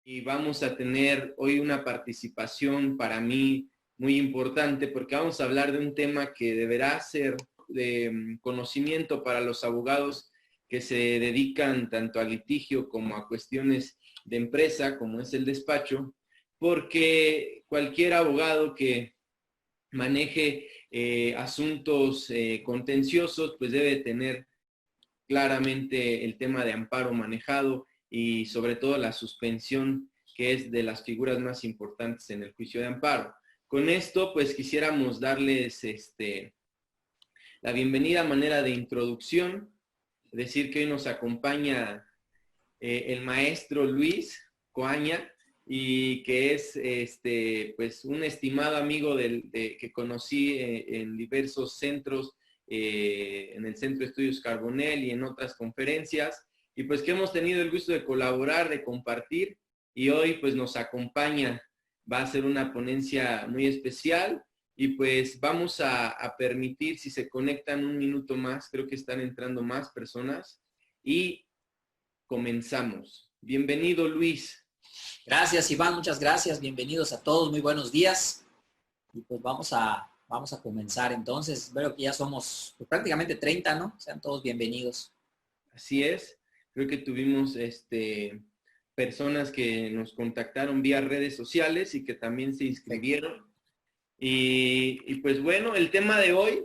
Y vamos a tener hoy una participación para mí muy importante porque vamos a hablar de un tema que deberá ser de conocimiento para los abogados que se dedican tanto al litigio como a cuestiones de empresa, como es el despacho, porque cualquier abogado que maneje asuntos contenciosos, pues debe tener claramente el tema de amparo manejado y sobre todo la suspensión, que es de las figuras más importantes en el juicio de amparo. Con esto, pues quisiéramos darles la bienvenida a manera de introducción, decir que hoy nos acompaña el maestro Luis Coaña, y que es pues un estimado amigo que conocí en diversos centros, en el Centro de Estudios Carbonell y en otras conferencias, y pues que hemos tenido el gusto de colaborar, de compartir, y hoy pues nos acompaña. Va a ser una ponencia muy especial, y pues vamos a permitir, si se conectan un minuto más, creo que están entrando más personas, y comenzamos. Bienvenido, Luis. Gracias, Iván, muchas gracias. Bienvenidos a todos, muy buenos días. Y pues vamos a comenzar entonces. Veo que ya somos pues, prácticamente 30, ¿no? Sean todos bienvenidos. Así es. Creo que tuvimos personas que nos contactaron vía redes sociales y que también se inscribieron. Y pues bueno, el tema de hoy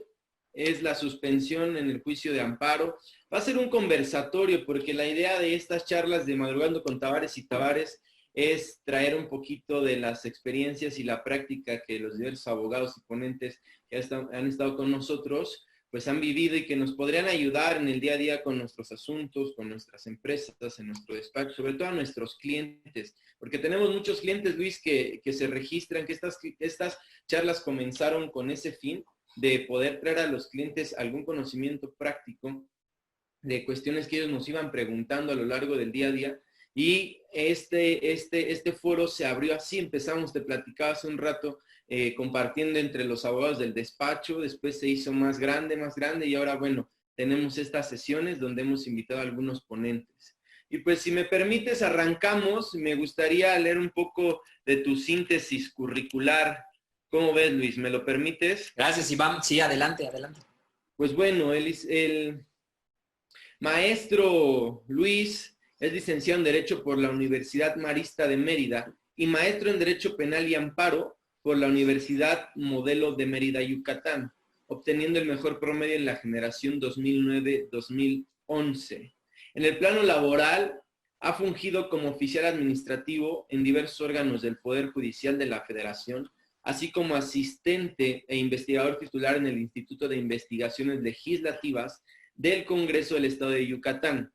es la suspensión en el juicio de amparo. Va a ser un conversatorio porque la idea de estas charlas de Madrugando con Tavares y Tavares es traer un poquito de las experiencias y la práctica que los diversos abogados y ponentes que han estado con nosotros pues han vivido y que nos podrían ayudar en el día a día con nuestros asuntos, con nuestras empresas, en nuestro despacho, sobre todo a nuestros clientes, porque tenemos muchos clientes, Luis, que se registran, que estas charlas comenzaron con ese fin de poder traer a los clientes algún conocimiento práctico de cuestiones que ellos nos iban preguntando a lo largo del día a día. Y este foro se abrió así. Empezamos, te platicaba hace un rato, compartiendo entre los abogados del despacho, después se hizo más grande, y ahora, bueno, tenemos estas sesiones donde hemos invitado a algunos ponentes. Y pues si me permites, arrancamos. Me gustaría leer un poco de tu síntesis curricular. ¿Cómo ves, Luis? ¿Me lo permites? Gracias, Iván. Sí, adelante, adelante. Pues bueno, el maestro Luis es licenciado en Derecho por la Universidad Marista de Mérida y maestro en Derecho Penal y Amparo por la Universidad Modelo de Mérida, Yucatán, obteniendo el mejor promedio en la generación 2009-2011. En el plano laboral, ha fungido como oficial administrativo en diversos órganos del Poder Judicial de la Federación, así como asistente e investigador titular en el Instituto de Investigaciones Legislativas del Congreso del Estado de Yucatán.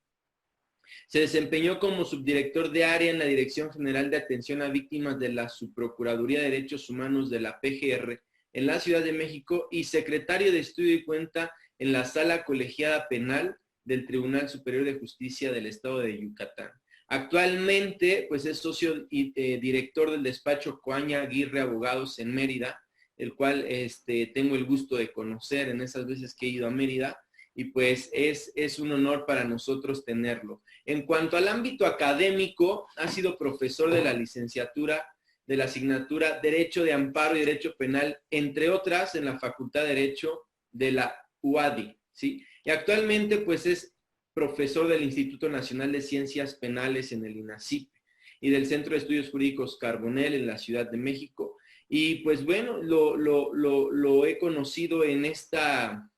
Se desempeñó como subdirector de área en la Dirección General de Atención a Víctimas de la Subprocuraduría de Derechos Humanos de la PGR en la Ciudad de México y secretario de Estudio y Cuenta en la Sala Colegiada Penal del Tribunal Superior de Justicia del Estado de Yucatán. Actualmente, pues es socio y director del despacho Coaña Aguirre Abogados en Mérida, el cual tengo el gusto de conocer en esas veces que he ido a Mérida, y pues es un honor para nosotros tenerlo. En cuanto al ámbito académico, ha sido profesor de la licenciatura de la asignatura Derecho de Amparo y Derecho Penal, entre otras, en la Facultad de Derecho de la UADY, ¿sí? Y actualmente, pues, es profesor del Instituto Nacional de Ciencias Penales en el INACIP y del Centro de Estudios Jurídicos Carbonell en la Ciudad de México. Y pues bueno, lo he conocido en esta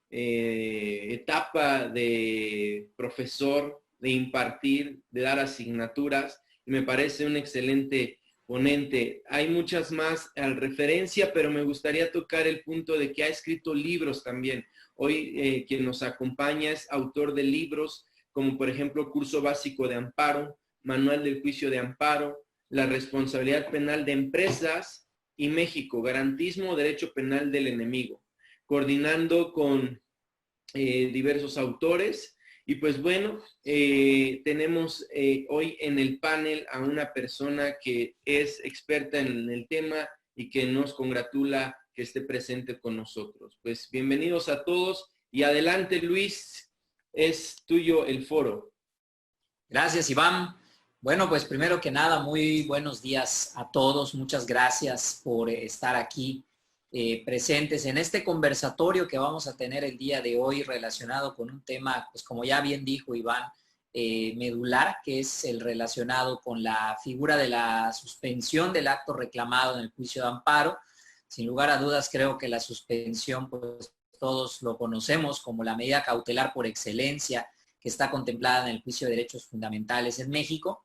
etapa de profesor, de impartir, de dar asignaturas, y me parece un excelente ponente. Hay muchas más al referencia, pero me gustaría tocar el punto de que ha escrito libros también. Hoy quien nos acompaña es autor de libros como por ejemplo Curso Básico de Amparo, Manual del Juicio de Amparo, La Responsabilidad Penal de Empresas y México, Garantismo, Derecho Penal del Enemigo, coordinando con diversos autores. Y pues bueno, tenemos hoy en el panel a una persona que es experta en el tema y que nos congratula que esté presente con nosotros. Pues bienvenidos a todos y adelante, Luis, es tuyo el foro. Gracias, Iván. Bueno, pues primero que nada, muy buenos días a todos. Muchas gracias por estar aquí presentes en este conversatorio que vamos a tener el día de hoy relacionado con un tema, pues como ya bien dijo Iván, medular, que es el relacionado con la figura de la suspensión del acto reclamado en el juicio de amparo. Sin lugar a dudas, creo que la suspensión, pues todos lo conocemos como la medida cautelar por excelencia que está contemplada en el juicio de derechos fundamentales en México.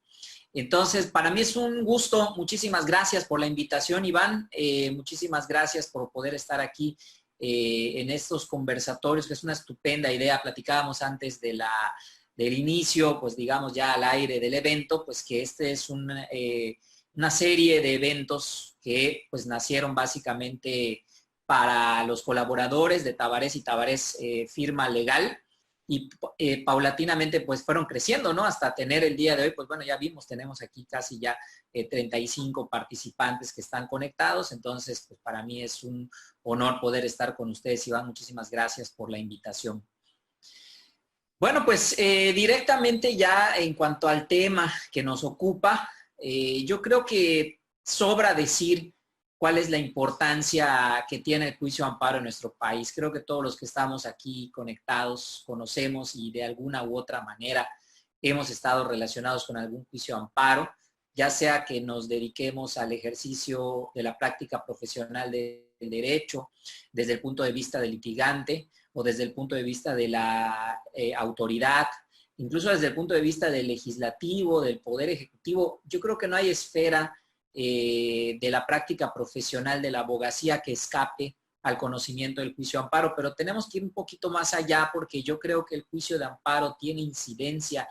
Entonces, para mí es un gusto. Muchísimas gracias por la invitación, Iván. Muchísimas gracias por poder estar aquí en estos conversatorios, que es una estupenda idea. Platicábamos antes del inicio, pues digamos ya al aire del evento, pues que este es una serie de eventos que pues nacieron básicamente para los colaboradores de Tavares y Tavares Firma Legal, y paulatinamente pues fueron creciendo, ¿no? Hasta tener el día de hoy, pues bueno, ya vimos, tenemos aquí casi ya 35 participantes que están conectados, entonces pues para mí es un honor poder estar con ustedes, Iván. Muchísimas gracias por la invitación. Bueno, pues directamente ya en cuanto al tema que nos ocupa, yo creo que sobra decir cuál es la importancia que tiene el juicio de amparo en nuestro país. Creo que todos los que estamos aquí conectados conocemos y de alguna u otra manera hemos estado relacionados con algún juicio de amparo, ya sea que nos dediquemos al ejercicio de la práctica profesional del derecho desde el punto de vista del litigante o desde el punto de vista de la autoridad, incluso desde el punto de vista del legislativo, del poder ejecutivo. Yo creo que no hay esfera de la práctica profesional de la abogacía que escape al conocimiento del juicio de amparo, pero tenemos que ir un poquito más allá porque yo creo que el juicio de amparo tiene incidencia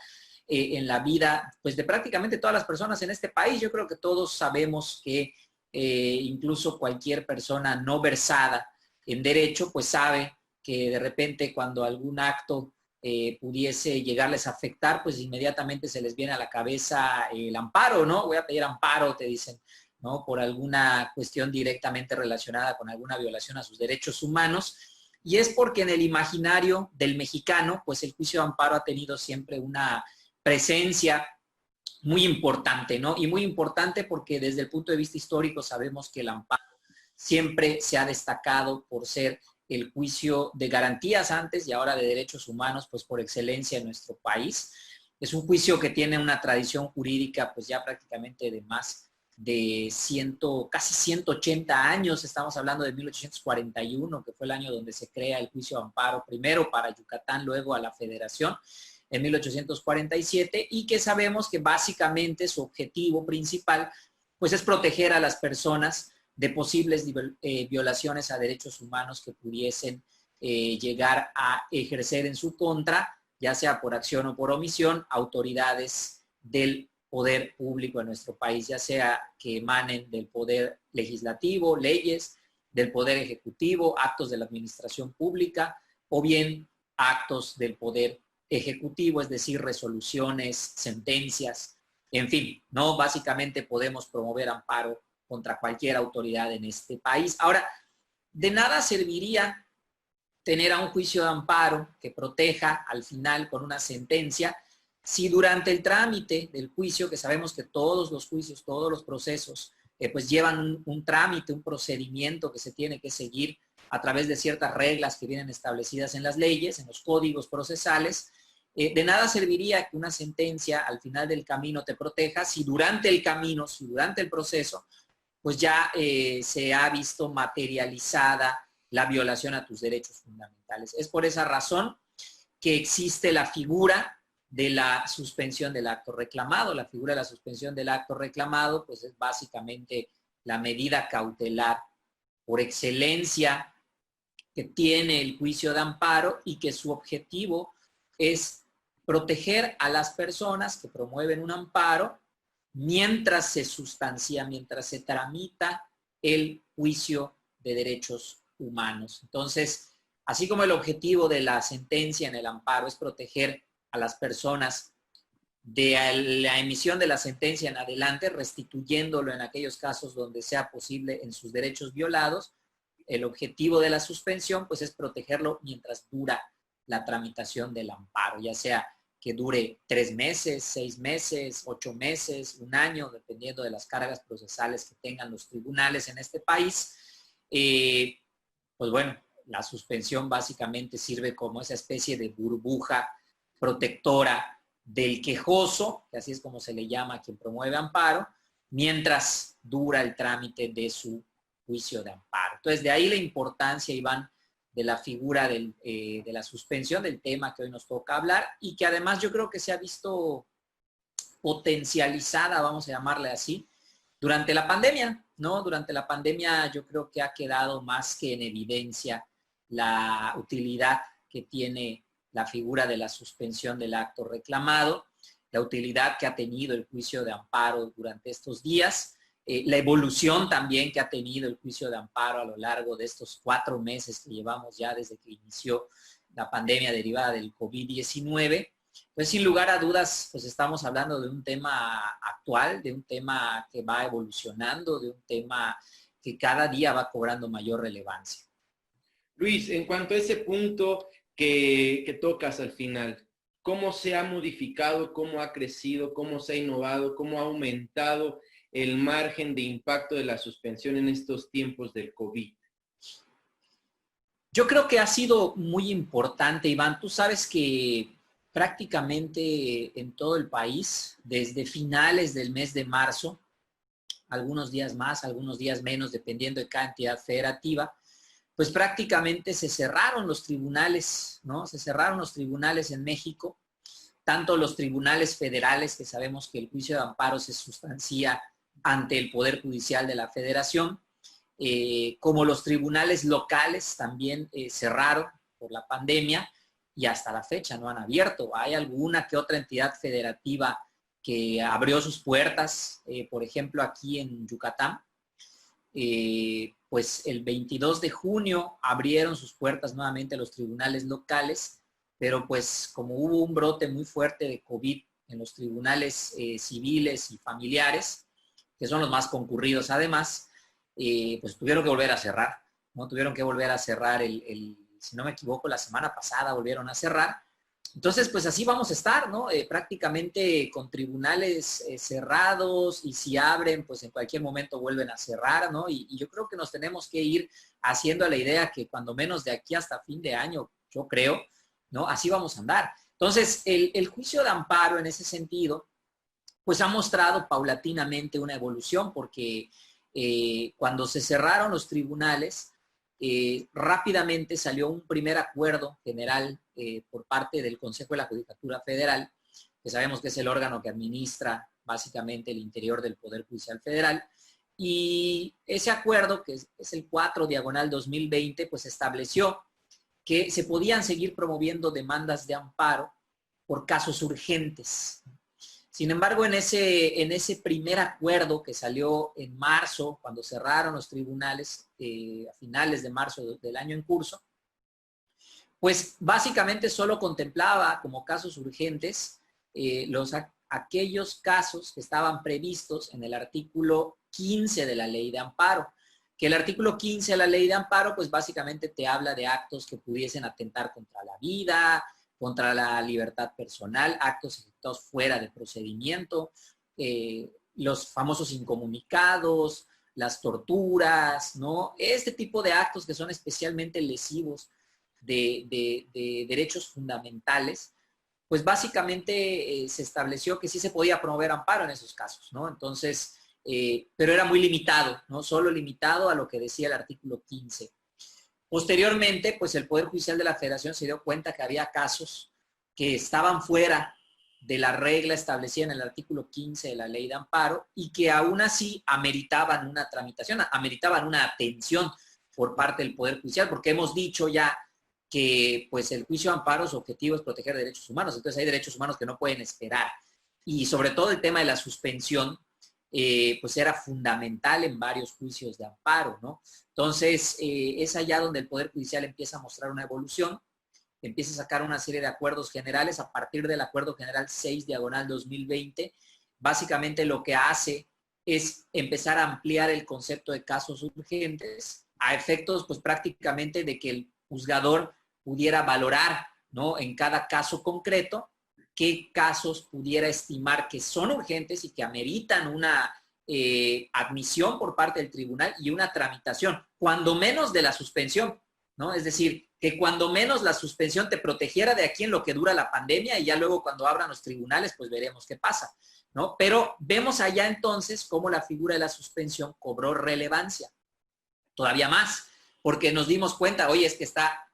en la vida pues de prácticamente todas las personas en este país. Yo creo que todos sabemos que incluso cualquier persona no versada en derecho pues sabe que de repente cuando algún acto pudiese llegarles a afectar, pues inmediatamente se les viene a la cabeza el amparo, ¿no? Voy a pedir amparo, te dicen, ¿no? Por alguna cuestión directamente relacionada con alguna violación a sus derechos humanos. Y es porque en el imaginario del mexicano, pues el juicio de amparo ha tenido siempre una presencia muy importante, ¿no? Y muy importante porque desde el punto de vista histórico sabemos que el amparo siempre se ha destacado por ser el juicio de garantías antes y ahora de derechos humanos, pues por excelencia en nuestro país. Es un juicio que tiene una tradición jurídica, pues ya prácticamente de más de casi 180 años. Estamos hablando de 1841, que fue el año donde se crea el juicio de amparo, primero para Yucatán, luego a la Federación, en 1847, y que sabemos que básicamente su objetivo principal, pues es proteger a las personas de posibles violaciones a derechos humanos que pudiesen llegar a ejercer en su contra, ya sea por acción o por omisión, autoridades del poder público en nuestro país, ya sea que emanen del poder legislativo, leyes, del poder ejecutivo, actos de la administración pública, o bien actos del poder ejecutivo, es decir, resoluciones, sentencias, en fin, ¿no? Básicamente podemos promover amparo contra cualquier autoridad en este país. Ahora, de nada serviría tener a un juicio de amparo que proteja al final con una sentencia si durante el trámite del juicio, que sabemos que todos los juicios, todos los procesos, pues llevan un trámite, un procedimiento que se tiene que seguir a través de ciertas reglas que vienen establecidas en las leyes, en los códigos procesales. De nada serviría que una sentencia al final del camino te proteja si durante el camino, si durante el proceso, pues ya se ha visto materializada la violación a tus derechos fundamentales. Es por esa razón que existe la figura de la suspensión del acto reclamado. La figura de la suspensión del acto reclamado, pues es básicamente la medida cautelar por excelencia que tiene el juicio de amparo y que su objetivo es proteger a las personas que promueven un amparo mientras se sustancia, mientras se tramita el juicio de derechos humanos. Entonces, así como el objetivo de la sentencia en el amparo es proteger a las personas de la emisión de la sentencia en adelante, restituyéndolo en aquellos casos donde sea posible en sus derechos violados, el objetivo de la suspensión pues es protegerlo mientras dura la tramitación del amparo, ya sea que dure 3 meses, 6 meses, 8 meses, un año, dependiendo de las cargas procesales que tengan los tribunales en este país. Pues bueno, la suspensión básicamente sirve como esa especie de burbuja protectora del quejoso, que así es como se le llama a quien promueve amparo, mientras dura el trámite de su juicio de amparo. Entonces, de ahí la importancia, Iván, de la figura de la suspensión, del tema que hoy nos toca hablar, y que además yo creo que se ha visto potencializada, vamos a llamarle así, durante la pandemia, ¿no? Durante la pandemia yo creo que ha quedado más que en evidencia la utilidad que tiene la figura de la suspensión del acto reclamado, la utilidad que ha tenido el juicio de amparo durante estos días, la evolución también que ha tenido el juicio de amparo a lo largo de estos 4 meses que llevamos ya desde que inició la pandemia derivada del COVID-19. Pues sin lugar a dudas, pues estamos hablando de un tema actual, de un tema que va evolucionando, de un tema que cada día va cobrando mayor relevancia. Luis, en cuanto a ese punto que tocas al final, ¿cómo se ha modificado, cómo ha crecido, cómo se ha innovado, cómo ha aumentado el margen de impacto de la suspensión en estos tiempos del COVID? Yo creo que ha sido muy importante, Iván. Tú sabes que prácticamente en todo el país, desde finales del mes de marzo, algunos días más, algunos días menos, dependiendo de cada entidad federativa, pues prácticamente se cerraron los tribunales, ¿no? Se cerraron los tribunales en México, tanto los tribunales federales, que sabemos que el juicio de amparo se sustancia ante el Poder Judicial de la Federación, como los tribunales locales también cerraron por la pandemia y hasta la fecha no han abierto. Hay alguna que otra entidad federativa que abrió sus puertas, por ejemplo, aquí en Yucatán. Pues el 22 de junio abrieron sus puertas nuevamente los tribunales locales, pero pues como hubo un brote muy fuerte de COVID en los tribunales civiles y familiares, que son los más concurridos además, pues tuvieron que volver a cerrar, ¿no? Tuvieron que volver a cerrar si no me equivoco, la semana pasada volvieron a cerrar. Entonces, pues así vamos a estar, ¿no? Prácticamente con tribunales cerrados, y si abren, pues en cualquier momento vuelven a cerrar, ¿no? Y yo creo que nos tenemos que ir haciendo a la idea que cuando menos de aquí hasta fin de año, yo creo, ¿no? Así vamos a andar. Entonces, el juicio de amparo en ese sentido, pues ha mostrado paulatinamente una evolución, porque cuando se cerraron los tribunales, rápidamente salió un primer acuerdo general por parte del Consejo de la Judicatura Federal, que sabemos que es el órgano que administra básicamente el interior del Poder Judicial Federal, y ese acuerdo, que es el 4/2020, pues estableció que se podían seguir promoviendo demandas de amparo por casos urgentes. Sin embargo, en ese primer acuerdo que salió en marzo, cuando cerraron los tribunales, a finales de marzo del año en curso, pues básicamente solo contemplaba como casos urgentes aquellos casos que estaban previstos en el artículo 15 de la Ley de Amparo. Que el artículo 15 de la Ley de Amparo, pues básicamente te habla de actos que pudiesen atentar contra la vida, contra la libertad personal, actos ejecutados fuera de procedimiento, los famosos incomunicados, las torturas, ¿no? Este tipo de actos que son especialmente lesivos de derechos fundamentales, pues básicamente se estableció que sí se podía promover amparo en esos casos, ¿no? Entonces, pero era muy limitado, ¿no? Solo limitado a lo que decía el artículo 15. Posteriormente, pues el Poder Judicial de la Federación se dio cuenta que había casos que estaban fuera de la regla establecida en el artículo 15 de la Ley de Amparo, y que aún así ameritaban una tramitación, ameritaban una atención por parte del Poder Judicial, porque hemos dicho ya que pues el juicio de amparo, su objetivo es proteger derechos humanos. Entonces hay derechos humanos que no pueden esperar, y sobre todo el tema de la suspensión pues era fundamental en varios juicios de amparo, ¿no? Entonces, es allá donde el Poder Judicial empieza a mostrar una evolución, empieza a sacar una serie de acuerdos generales a partir del Acuerdo General 6/2020. Básicamente lo que hace es empezar a ampliar el concepto de casos urgentes a efectos, pues prácticamente de que el juzgador pudiera valorar, ¿no? En cada caso concreto qué casos pudiera estimar que son urgentes y que ameritan una admisión por parte del tribunal y una tramitación, cuando menos de la suspensión, ¿no? Es decir, que cuando menos la suspensión te protegiera de aquí en lo que dura la pandemia y ya luego cuando abran los tribunales, pues veremos qué pasa, ¿no? Pero vemos allá entonces cómo la figura de la suspensión cobró relevancia, todavía más, porque nos dimos cuenta, oye, es que está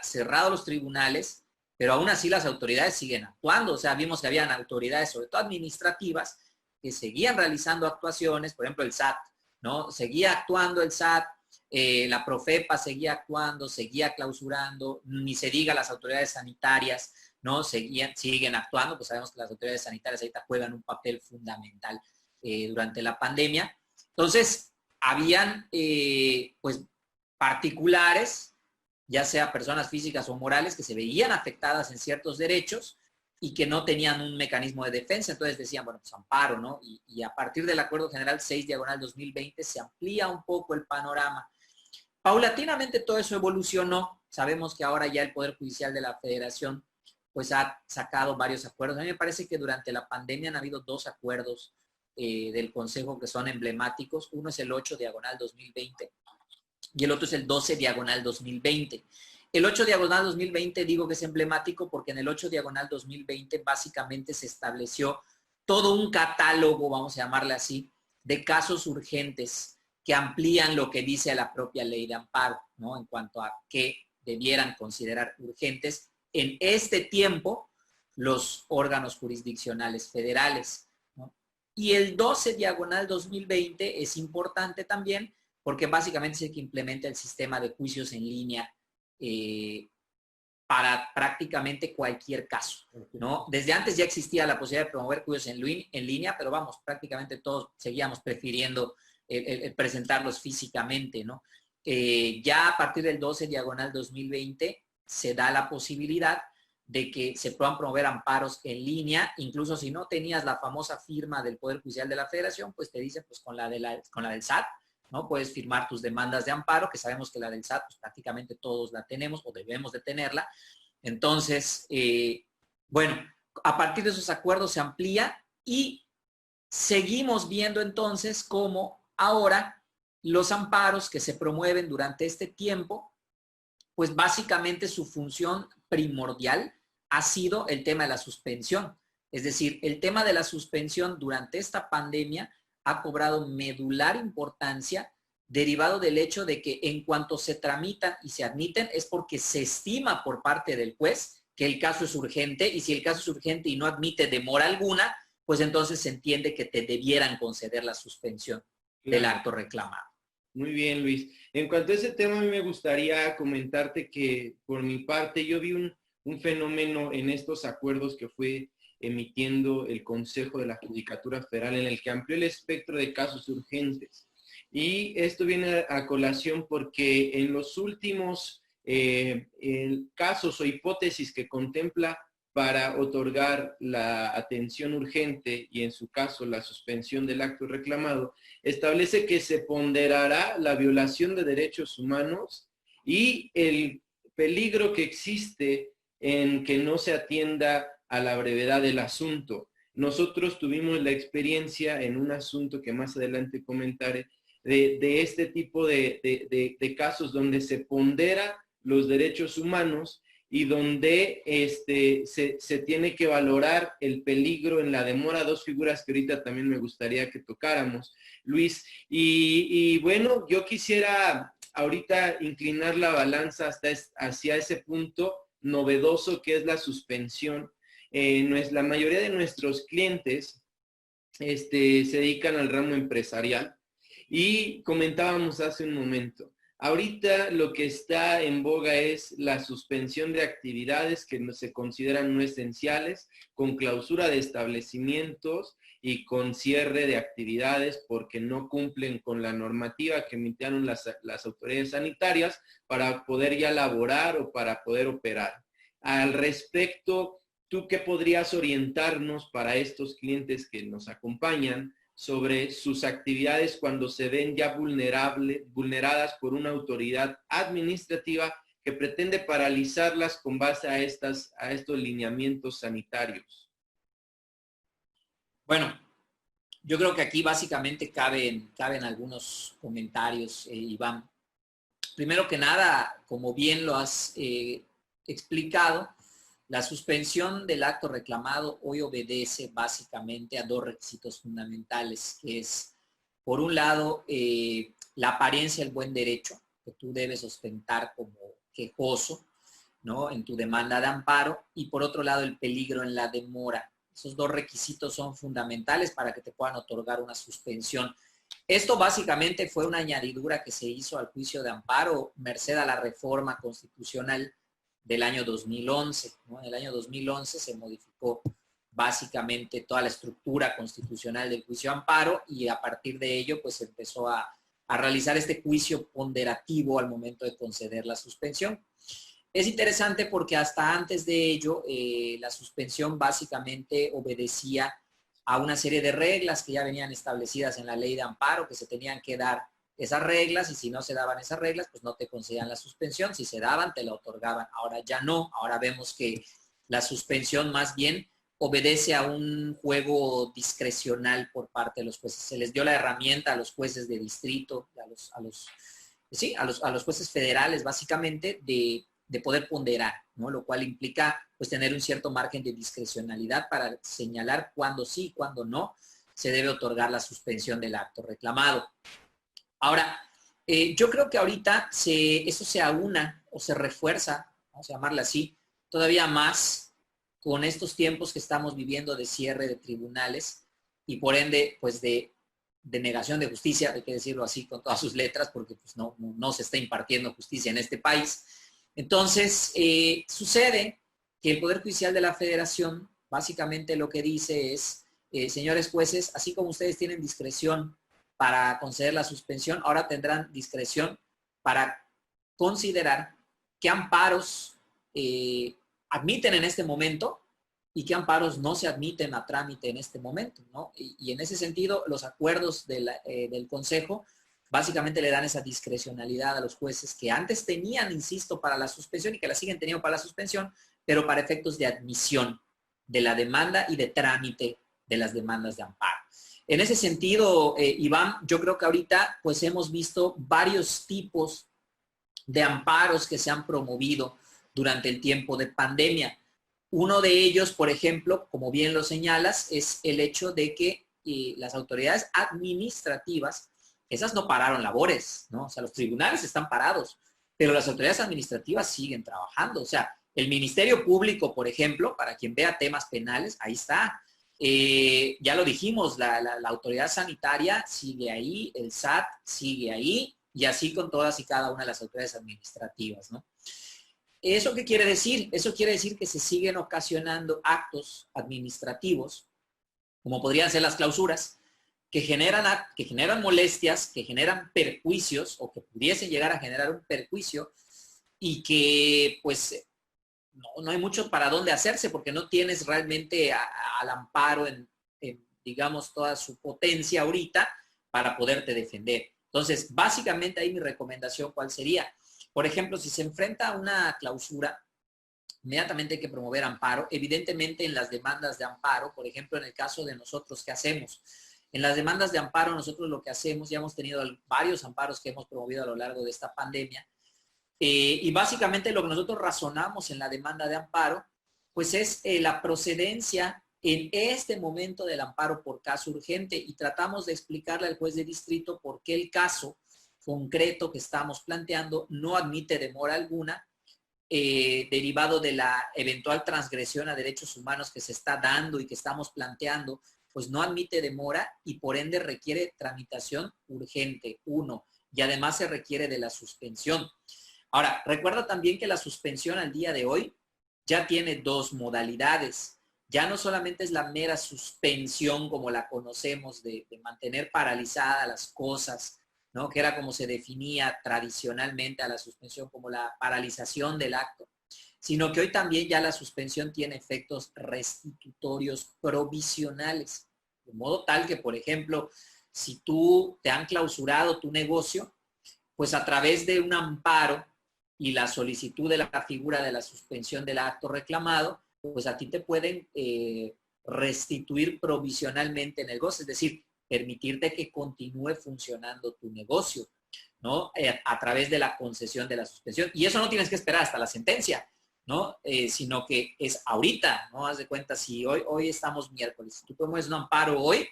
cerrados los tribunales, pero aún así las autoridades siguen actuando. O sea, vimos que habían autoridades, sobre todo administrativas, que seguían realizando actuaciones, por ejemplo, el SAT, ¿no? Seguía actuando el SAT, la Profepa seguía actuando, seguía clausurando, ni se diga las autoridades sanitarias, ¿no? Siguen actuando, pues sabemos que las autoridades sanitarias ahorita juegan un papel fundamental durante la pandemia. Entonces, habían, pues, particulares, ya sea personas físicas o morales, que se veían afectadas en ciertos derechos y que no tenían un mecanismo de defensa. Entonces decían, bueno, pues amparo, ¿no? Y a partir del Acuerdo General 6/2020 se amplía un poco el panorama. Paulatinamente todo eso evolucionó. Sabemos que ahora ya el Poder Judicial de la Federación pues ha sacado varios acuerdos. A mí me parece que durante la pandemia han habido 2 acuerdos del Consejo que son emblemáticos. Uno es el 8/2020 y el otro es el 12/2020. El 8/2020 digo que es emblemático porque en el 8/2020 básicamente se estableció todo un catálogo, vamos a llamarle así, de casos urgentes que amplían lo que dice la propia ley de amparo, ¿no? En cuanto a qué debieran considerar urgentes en este tiempo los órganos jurisdiccionales federales, ¿no? Y el 12/2020 es importante también porque básicamente es el que implementa el sistema de juicios en línea para prácticamente cualquier caso, ¿no? Desde antes ya existía la posibilidad de promover juicios en línea, pero vamos, prácticamente todos seguíamos prefiriendo el presentarlos físicamente, ¿no? Ya a partir del 12/2020 se da la posibilidad de que se puedan promover amparos en línea, incluso si no tenías la famosa firma del Poder Judicial de la Federación, pues te dicen pues con la del SAT, ¿no? Puedes firmar tus demandas de amparo, que sabemos que la del SAT pues, prácticamente todos la tenemos o debemos de tenerla. Entonces, bueno, a partir de esos acuerdos se amplía y seguimos viendo entonces cómo ahora los amparos que se promueven durante este tiempo, pues básicamente su función primordial ha sido el tema de la suspensión. Es decir, el tema de la suspensión durante esta pandemia ha cobrado medular importancia derivado del hecho de que en cuanto se tramitan y se admiten es porque se estima por parte del juez que el caso es urgente y si el caso es urgente y no admite demora alguna, pues entonces se entiende que te debieran conceder la suspensión del acto reclamado. Muy bien, Luis. En cuanto a ese tema, a mí me gustaría comentarte que por mi parte yo vi un fenómeno en estos acuerdos que fue emitiendo el Consejo de la Judicatura Federal en el que amplió el espectro de casos urgentes. Y esto viene a colación porque en los últimos casos o hipótesis que contempla para otorgar la atención urgente y en su caso la suspensión del acto reclamado, establece que se ponderará la violación de derechos humanos y el peligro que existe en que no se atienda a la brevedad del asunto. Nosotros tuvimos la experiencia en un asunto que más adelante comentaré de este tipo de casos donde se pondera los derechos humanos y donde se tiene que valorar el peligro en la demora, 2 figuras que ahorita también me gustaría que tocáramos, Luis. Y bueno, yo quisiera ahorita inclinar la balanza hacia ese punto novedoso que es la suspensión. La mayoría de nuestros clientes se dedican al ramo empresarial y comentábamos hace un momento, ahorita lo que está en boga es la suspensión de actividades que se consideran no esenciales, con clausura de establecimientos y con cierre de actividades porque no cumplen con la normativa que emitieron las autoridades sanitarias para poder ya laborar o para poder operar. Al respecto, ¿tú qué podrías orientarnos para estos clientes que nos acompañan sobre sus actividades cuando se ven ya vulneradas por una autoridad administrativa que pretende paralizarlas con base a estos lineamientos sanitarios? Bueno, yo creo que aquí básicamente caben algunos comentarios, Iván. Primero que nada, como bien lo has explicado, la suspensión del acto reclamado hoy obedece básicamente a dos requisitos fundamentales, que es, por un lado, la apariencia del buen derecho, que tú debes ostentar como quejoso, ¿no?, en tu demanda de amparo, y por otro lado, el peligro en la demora. Esos dos requisitos son fundamentales para que te puedan otorgar una suspensión. Esto básicamente fue una añadidura que se hizo al juicio de amparo merced a la reforma constitucional del año 2011. ¿No? En el año 2011 se modificó básicamente toda la estructura constitucional del juicio de amparo y a partir de ello pues se empezó a realizar este juicio ponderativo al momento de conceder la suspensión. Es interesante porque hasta antes de ello la suspensión básicamente obedecía a una serie de reglas que ya venían establecidas en la ley de amparo, que se tenían que dar esas reglas y si no se daban esas reglas, pues no te concedían la suspensión. Si se daban, te la otorgaban. Ahora ya no. Ahora vemos que la suspensión más bien obedece a un juego discrecional por parte de los jueces. Se les dio la herramienta a los jueces de distrito, a los jueces federales, básicamente, de poder ponderar, ¿no? Lo cual implica pues tener un cierto margen de discrecionalidad para señalar cuándo sí y cuándo no se debe otorgar la suspensión del acto reclamado. Ahora, yo creo que ahorita eso se aúna o se refuerza, vamos a llamarla así, todavía más con estos tiempos que estamos viviendo de cierre de tribunales y por ende, pues de negación de justicia, hay que decirlo así con todas sus letras, porque pues no se está impartiendo justicia en este país. Entonces, sucede que el Poder Judicial de la Federación básicamente lo que dice es, señores jueces, así como ustedes tienen discreción para conceder la suspensión, ahora tendrán discreción para considerar qué amparos admiten en este momento y qué amparos no se admiten a trámite en este momento, ¿no? Y en ese sentido, los acuerdos del Consejo básicamente le dan esa discrecionalidad a los jueces que antes tenían, insisto, para la suspensión y que la siguen teniendo para la suspensión, pero para efectos de admisión de la demanda y de trámite de las demandas de amparo. En ese sentido, Iván, yo creo que ahorita pues hemos visto varios tipos de amparos que se han promovido durante el tiempo de pandemia. Uno de ellos, por ejemplo, como bien lo señalas, es el hecho de que las autoridades administrativas, esas no pararon labores, ¿no? O sea, los tribunales están parados, pero las autoridades administrativas siguen trabajando. O sea, el Ministerio Público, por ejemplo, para quien vea temas penales, ahí está. Ya lo dijimos, la autoridad sanitaria sigue ahí, el SAT sigue ahí, y así con todas y cada una de las autoridades administrativas, ¿no? ¿Eso qué quiere decir? Eso quiere decir que se siguen ocasionando actos administrativos, como podrían ser las clausuras, que generan molestias, que generan perjuicios o que pudiesen llegar a generar un perjuicio y que pues no hay mucho para dónde hacerse porque no tienes realmente al amparo en, digamos, toda su potencia ahorita para poderte defender. Entonces, básicamente ahí mi recomendación, ¿cuál sería? Por ejemplo, si se enfrenta a una clausura, inmediatamente hay que promover amparo. Evidentemente en las demandas de amparo, por ejemplo, en el caso de nosotros, ¿qué hacemos? En las demandas de amparo, nosotros lo que hacemos, ya hemos tenido varios amparos que hemos promovido a lo largo de esta pandemia, y básicamente lo que nosotros razonamos en la demanda de amparo, pues es la procedencia en este momento del amparo por caso urgente y tratamos de explicarle al juez de distrito por qué el caso concreto que estamos planteando no admite demora alguna, derivado de la eventual transgresión a derechos humanos que se está dando y que estamos planteando, pues no admite demora y por ende requiere tramitación urgente, uno, y además se requiere de la suspensión. Ahora, recuerda también que la suspensión al día de hoy ya tiene dos modalidades. Ya no solamente es la mera suspensión como la conocemos de mantener paralizadas las cosas, ¿no? Que era como se definía tradicionalmente a la suspensión como la paralización del acto, sino que hoy también ya la suspensión tiene efectos restitutorios provisionales, de modo tal que, por ejemplo, si tú te han clausurado tu negocio, pues a través de un amparo y la solicitud de la figura de la suspensión del acto reclamado, pues a ti te pueden restituir provisionalmente el negocio, es decir, permitirte que continúe funcionando tu negocio, ¿no? A través de la concesión de la suspensión. Y eso no tienes que esperar hasta la sentencia, ¿no? Sino que es ahorita, ¿no? Haz de cuenta, si hoy estamos miércoles, si tú promueves un amparo hoy,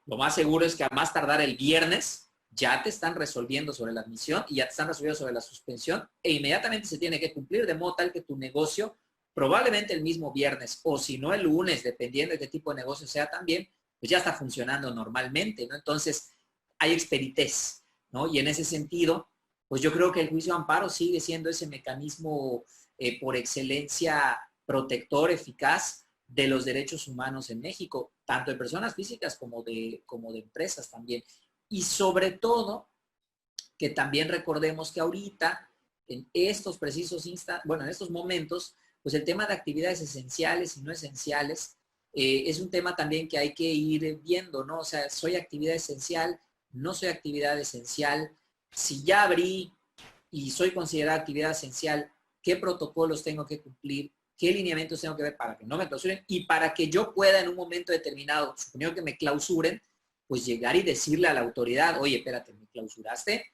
lo más seguro es que a más tardar el viernes ya te están resolviendo sobre la admisión y ya te están resolviendo sobre la suspensión e inmediatamente se tiene que cumplir, de modo tal que tu negocio, probablemente el mismo viernes o si no el lunes, dependiendo de qué tipo de negocio sea también, pues ya está funcionando normalmente, ¿no? Entonces, hay experitez, ¿no? Y en ese sentido, pues yo creo que el juicio de amparo sigue siendo ese mecanismo por excelencia protector, eficaz de los derechos humanos en México, tanto de personas físicas como de empresas también. Y sobre todo, que también recordemos que ahorita, en estos precisos en estos momentos, pues el tema de actividades esenciales y no esenciales es un tema también que hay que ir viendo, ¿no? O sea, soy actividad esencial, no soy actividad esencial. Si ya abrí y soy considerada actividad esencial, ¿qué protocolos tengo que cumplir? ¿Qué lineamientos tengo que ver para que no me clausuren? Y para que yo pueda en un momento determinado, suponiendo que me clausuren, pues llegar y decirle a la autoridad, oye, espérate, me clausuraste,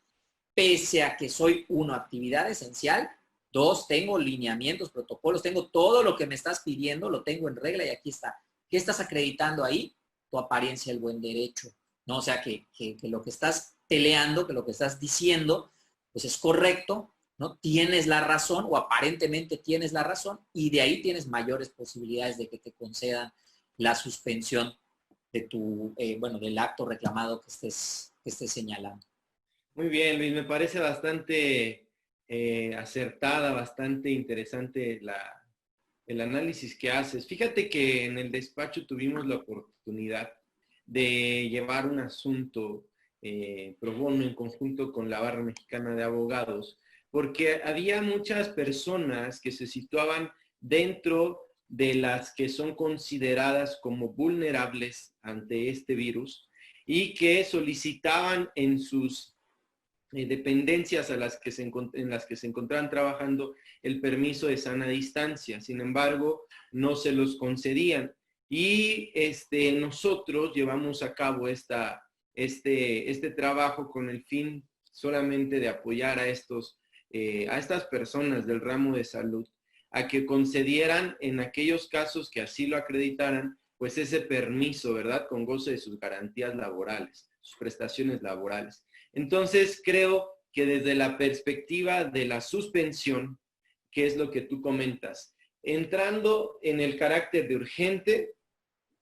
pese a que soy, uno, actividad esencial, dos, tengo lineamientos, protocolos, tengo todo lo que me estás pidiendo, lo tengo en regla y aquí está. ¿Qué estás acreditando ahí? Tu apariencia del buen derecho, ¿no? O sea, que lo que estás peleando, que lo que estás diciendo, pues es correcto, ¿no? Tienes la razón o aparentemente tienes la razón y de ahí tienes mayores posibilidades de que te concedan la suspensión de tu, del acto reclamado que estés señalando. Muy bien, Luis, me parece bastante acertada, bastante interesante el análisis que haces. Fíjate que en el despacho tuvimos la oportunidad de llevar un asunto pro bono en conjunto con la Barra Mexicana de Abogados, porque había muchas personas que se situaban dentro de las que son consideradas como vulnerables ante este virus y que solicitaban en sus dependencias en las que se encontraban trabajando el permiso de sana distancia. Sin embargo, no se los concedían. Y nosotros llevamos a cabo este trabajo con el fin solamente de apoyar a estas personas del ramo de salud a que concedieran en aquellos casos que así lo acreditaran, pues ese permiso, ¿verdad? Con goce de sus garantías laborales, sus prestaciones laborales. Entonces, creo que desde la perspectiva de la suspensión, que es lo que tú comentas, entrando en el carácter de urgente,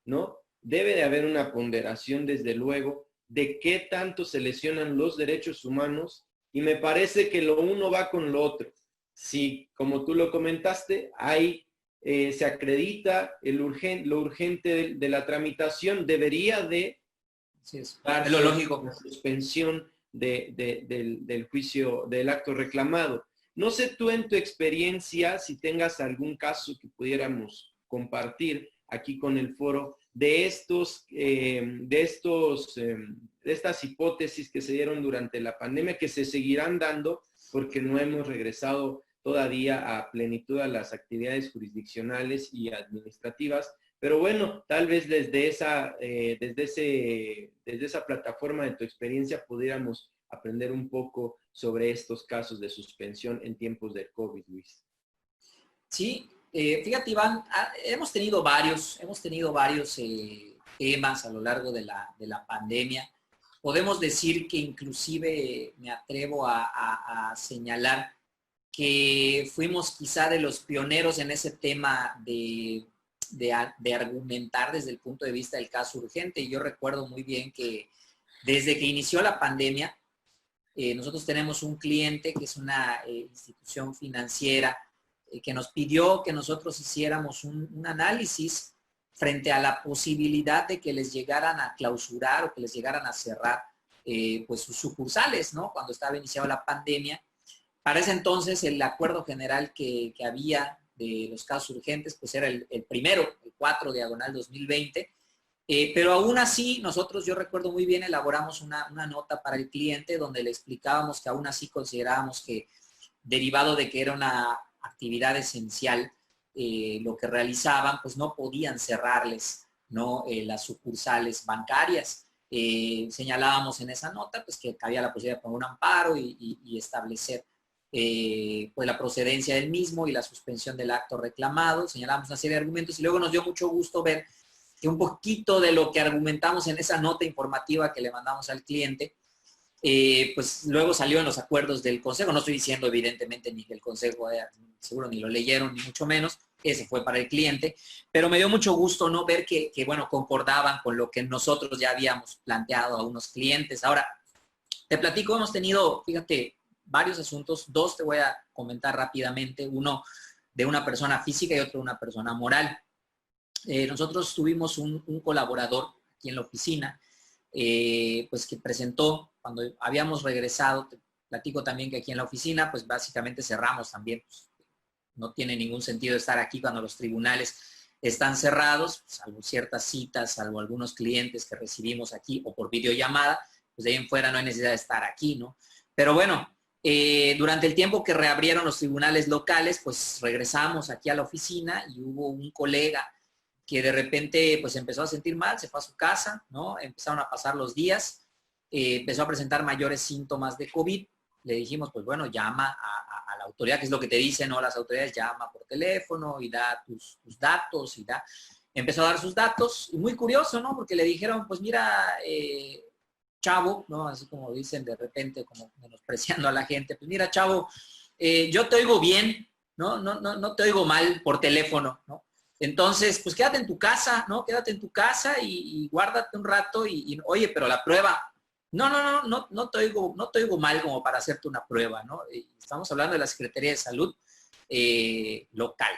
¿no? Debe de haber una ponderación, desde luego, de qué tanto se lesionan los derechos humanos y me parece que lo uno va con lo otro. Si, como tú lo comentaste, se acredita lo urgente de la tramitación, debería de Sí, es lo darse lógico. la suspensión del juicio, del acto reclamado. No sé tú en tu experiencia si tengas algún caso que pudiéramos compartir aquí con el foro de estas hipótesis que se dieron durante la pandemia, que se seguirán dando porque no hemos regresado todavía a plenitud a las actividades jurisdiccionales y administrativas. Pero bueno, tal vez desde esa plataforma de tu experiencia pudiéramos aprender un poco sobre estos casos de suspensión en tiempos de COVID, Luis. Sí, fíjate, Iván, hemos tenido varios temas a lo largo de la pandemia. Podemos decir que inclusive me atrevo a señalar que fuimos quizá de los pioneros en ese tema de argumentar desde el punto de vista del caso urgente. Y yo recuerdo muy bien que desde que inició la pandemia, nosotros tenemos un cliente que es una institución financiera que nos pidió que nosotros hiciéramos un análisis frente a la posibilidad de que les llegaran a clausurar o que les llegaran a cerrar pues sus sucursales, ¿no? Cuando estaba iniciada la pandemia. Para ese entonces, el acuerdo general que había de los casos urgentes, pues era el primero, el 4/2020. Pero aún así, nosotros, yo recuerdo muy bien, elaboramos una nota para el cliente donde le explicábamos que aún así considerábamos que derivado de que era una actividad esencial, lo que realizaban, pues no podían cerrarles, ¿no? Las sucursales bancarias. Señalábamos en esa nota pues que había la posibilidad de poner un amparo y establecer pues la procedencia del mismo y la suspensión del acto reclamado. Señalábamos una serie de argumentos y luego nos dio mucho gusto ver que un poquito de lo que argumentamos en esa nota informativa que le mandamos al cliente, pues luego salió en los acuerdos del Consejo. No estoy diciendo evidentemente ni que el Consejo seguro ni lo leyeron, ni mucho menos. Ese fue para el cliente, pero me dio mucho gusto no ver que, bueno, concordaban con lo que nosotros ya habíamos planteado a unos clientes. Ahora, te platico, hemos tenido, fíjate, varios asuntos. Dos te voy a comentar rápidamente. Uno de una persona física y otro de una persona moral. Nosotros tuvimos un colaborador aquí en la oficina, pues que presentó, cuando habíamos regresado, te platico también que aquí en la oficina, pues básicamente cerramos también, pues, no tiene ningún sentido estar aquí cuando los tribunales están cerrados, salvo ciertas citas, salvo algunos clientes que recibimos aquí o por videollamada, pues de ahí en fuera no hay necesidad de estar aquí, ¿no? Pero bueno, durante el tiempo que reabrieron los tribunales locales, pues regresamos aquí a la oficina y hubo un colega que de repente pues empezó a sentir mal, se fue a su casa, ¿no? Empezaron a pasar los días, empezó a presentar mayores síntomas de COVID. Le dijimos, pues bueno, llama a la autoridad, que es lo que te dicen, ¿no? Las autoridades, llama por teléfono y da tus datos y da. Empezó a dar sus datos y muy curioso, ¿no? Porque le dijeron, pues mira, chavo, ¿no? Así como dicen de repente, como menospreciando a la gente, pues mira, chavo, yo te oigo bien, ¿no? No te oigo mal por teléfono, ¿no? Entonces, pues quédate en tu casa, ¿no? Quédate en tu casa y guárdate un rato y oye, pero la prueba, no te oigo mal como para hacerte una prueba, ¿no? Estamos hablando de la Secretaría de Salud local.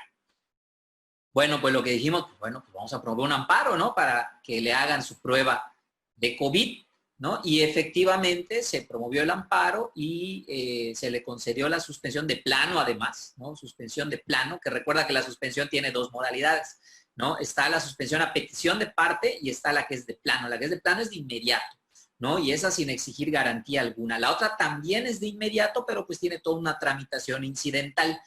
Bueno, pues lo que dijimos, pues bueno, pues vamos a promover un amparo, ¿no? Para que le hagan su prueba de COVID, ¿no? Y efectivamente se promovió el amparo y se le concedió la suspensión de plano, además, ¿no? Suspensión de plano, que recuerda que la suspensión tiene dos modalidades, ¿no? Está la suspensión a petición de parte y está la que es de plano. La que es de plano es de inmediato, ¿no? Y esa sin exigir garantía alguna. La otra también es de inmediato, pero pues tiene toda una tramitación incidental.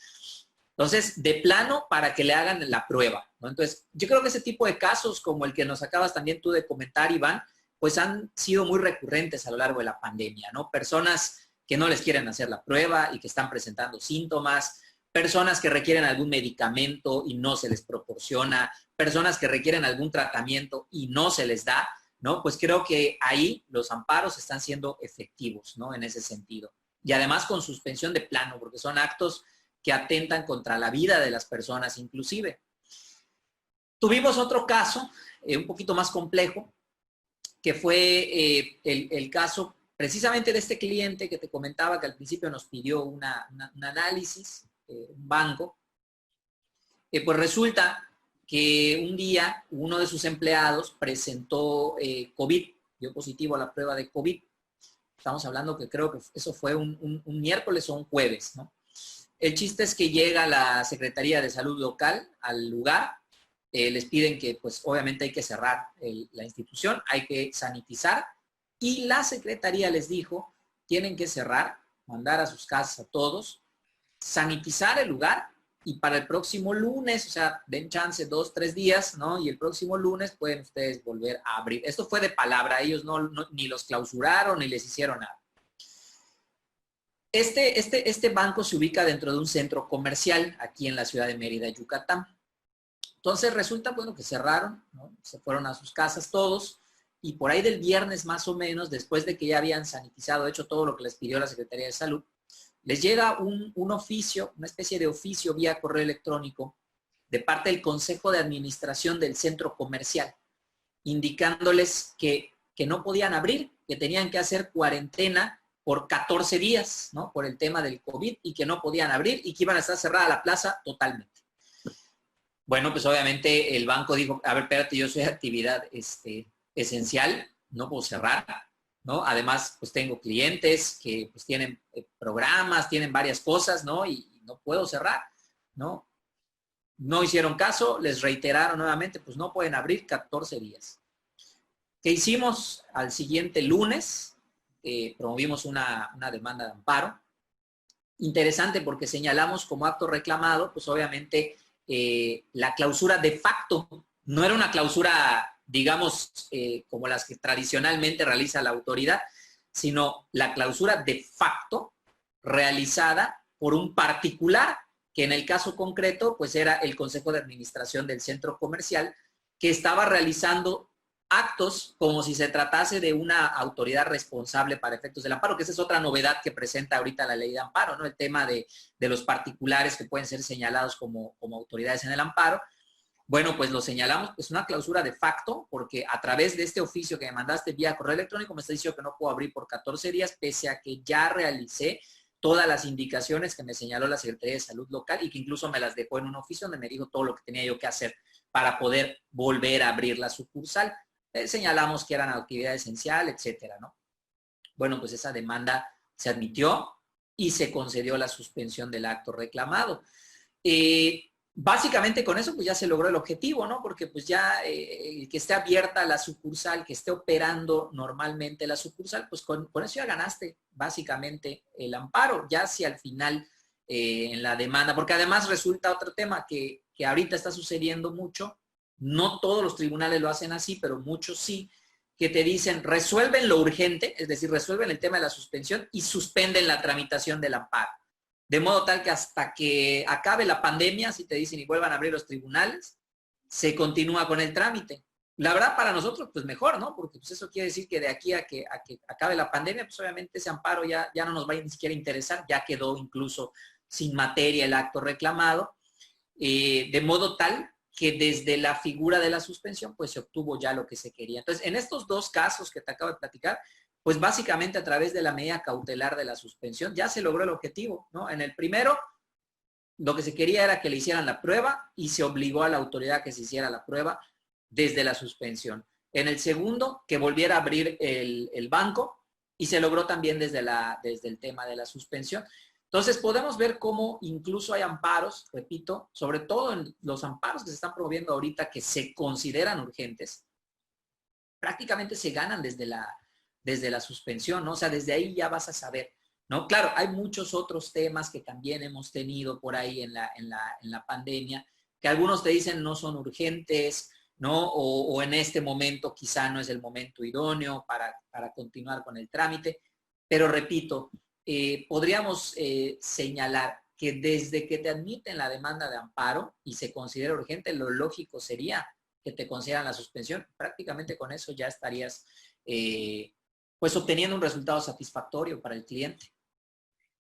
Entonces, de plano, para que le hagan la prueba, ¿no? Entonces, yo creo que ese tipo de casos, como el que nos acabas también tú de comentar, Iván, pues han sido muy recurrentes a lo largo de la pandemia, ¿no? Personas que no les quieren hacer la prueba y que están presentando síntomas, personas que requieren algún medicamento y no se les proporciona, personas que requieren algún tratamiento y no se les da, ¿no? Pues creo que ahí los amparos están siendo efectivos, ¿no? En ese sentido. Y además con suspensión de plano, porque son actos que atentan contra la vida de las personas inclusive. Tuvimos otro caso, un poquito más complejo, que fue el caso precisamente de este cliente que te comentaba que al principio nos pidió un análisis, un banco. Pues resulta que un día uno de sus empleados presentó COVID, dio positivo a la prueba de COVID. Estamos hablando que creo que eso fue un miércoles o un jueves, ¿no? El chiste es que llega la Secretaría de Salud local al lugar, les piden que pues obviamente hay que cerrar la institución, hay que sanitizar y la Secretaría les dijo, tienen que cerrar, mandar a sus casas a todos, sanitizar el lugar y para el próximo lunes, o sea, den chance 2, 3 días, ¿no? Y el próximo lunes pueden ustedes volver a abrir. Esto fue de palabra, ellos ni los clausuraron ni les hicieron nada. Este banco se ubica dentro de un centro comercial aquí en la ciudad de Mérida, Yucatán. Entonces resulta, bueno, que cerraron, ¿no? Se fueron a sus casas todos y por ahí del viernes más o menos, después de que ya habían sanitizado, hecho todo lo que les pidió la Secretaría de Salud, les llega un oficio, una especie de oficio vía correo electrónico de parte del Consejo de Administración del centro comercial, indicándoles que no podían abrir, que tenían que hacer cuarentena por 14 días, ¿no? Por el tema del COVID y que no podían abrir y que iban a estar cerrada la plaza totalmente. Bueno, pues obviamente el banco dijo, a ver, espérate, yo soy actividad esencial, no puedo cerrar, ¿no? Además, pues tengo clientes que pues tienen programas, tienen varias cosas, ¿no? Y no puedo cerrar, ¿no? No hicieron caso, les reiteraron nuevamente, pues no pueden abrir 14 días. ¿Qué hicimos? Al siguiente lunes promovimos una demanda de amparo interesante porque señalamos como acto reclamado, pues obviamente la clausura de facto no era una clausura, digamos, como las que tradicionalmente realiza la autoridad, sino la clausura de facto realizada por un particular, que en el caso concreto, pues era el Consejo de Administración del Centro Comercial, que estaba realizando actos como si se tratase de una autoridad responsable para efectos del amparo, que esa es otra novedad que presenta ahorita la ley de amparo, ¿no? El tema de los particulares que pueden ser señalados como autoridades en el amparo. Bueno, pues lo señalamos, es una clausura de facto, porque a través de este oficio que me mandaste vía correo electrónico me está diciendo que no puedo abrir por 14 días, pese a que ya realicé todas las indicaciones que me señaló la Secretaría de Salud local y que incluso me las dejó en un oficio donde me dijo todo lo que tenía yo que hacer para poder volver a abrir la sucursal. Señalamos que eran actividad esencial, etcétera, ¿no? Bueno, pues esa demanda se admitió y se concedió la suspensión del acto reclamado. Básicamente con eso pues ya se logró el objetivo, ¿no? Porque pues ya que esté abierta la sucursal, que esté operando normalmente la sucursal, pues con eso ya ganaste básicamente el amparo. Ya si al final en la demanda, porque además resulta otro tema que ahorita está sucediendo mucho, no todos los tribunales lo hacen así, pero muchos sí, que te dicen resuelven lo urgente, es decir, resuelven el tema de la suspensión y suspenden la tramitación del amparo. De modo tal que hasta que acabe la pandemia, si te dicen y vuelvan a abrir los tribunales, se continúa con el trámite. La verdad para nosotros, pues mejor, ¿no? Porque pues, eso quiere decir que de aquí a que acabe la pandemia, pues obviamente ese amparo ya no nos va a ni siquiera interesar, ya quedó incluso sin materia el acto reclamado, de modo tal que desde la figura de la suspensión, pues se obtuvo ya lo que se quería. Entonces, en estos dos casos que te acabo de platicar, pues básicamente a través de la medida cautelar de la suspensión ya se logró el objetivo, ¿no? En el primero, lo que se quería era que le hicieran la prueba y se obligó a la autoridad que se hiciera la prueba desde la suspensión. En el segundo, que volviera a abrir el banco y se logró también desde el tema de la suspensión. Entonces podemos ver cómo incluso hay amparos, repito, sobre todo en los amparos que se están promoviendo ahorita que se consideran urgentes, prácticamente se ganan desde la suspensión, ¿no? O sea, desde ahí ya vas a saber, ¿no? Claro, hay muchos otros temas que también hemos tenido por ahí en la pandemia, que algunos te dicen no son urgentes, ¿no? O en este momento quizá no es el momento idóneo para continuar con el trámite, pero repito, podríamos señalar que desde que te admiten la demanda de amparo y se considera urgente, lo lógico sería que te consideran la suspensión. Prácticamente con eso ya estarías pues obteniendo un resultado satisfactorio para el cliente.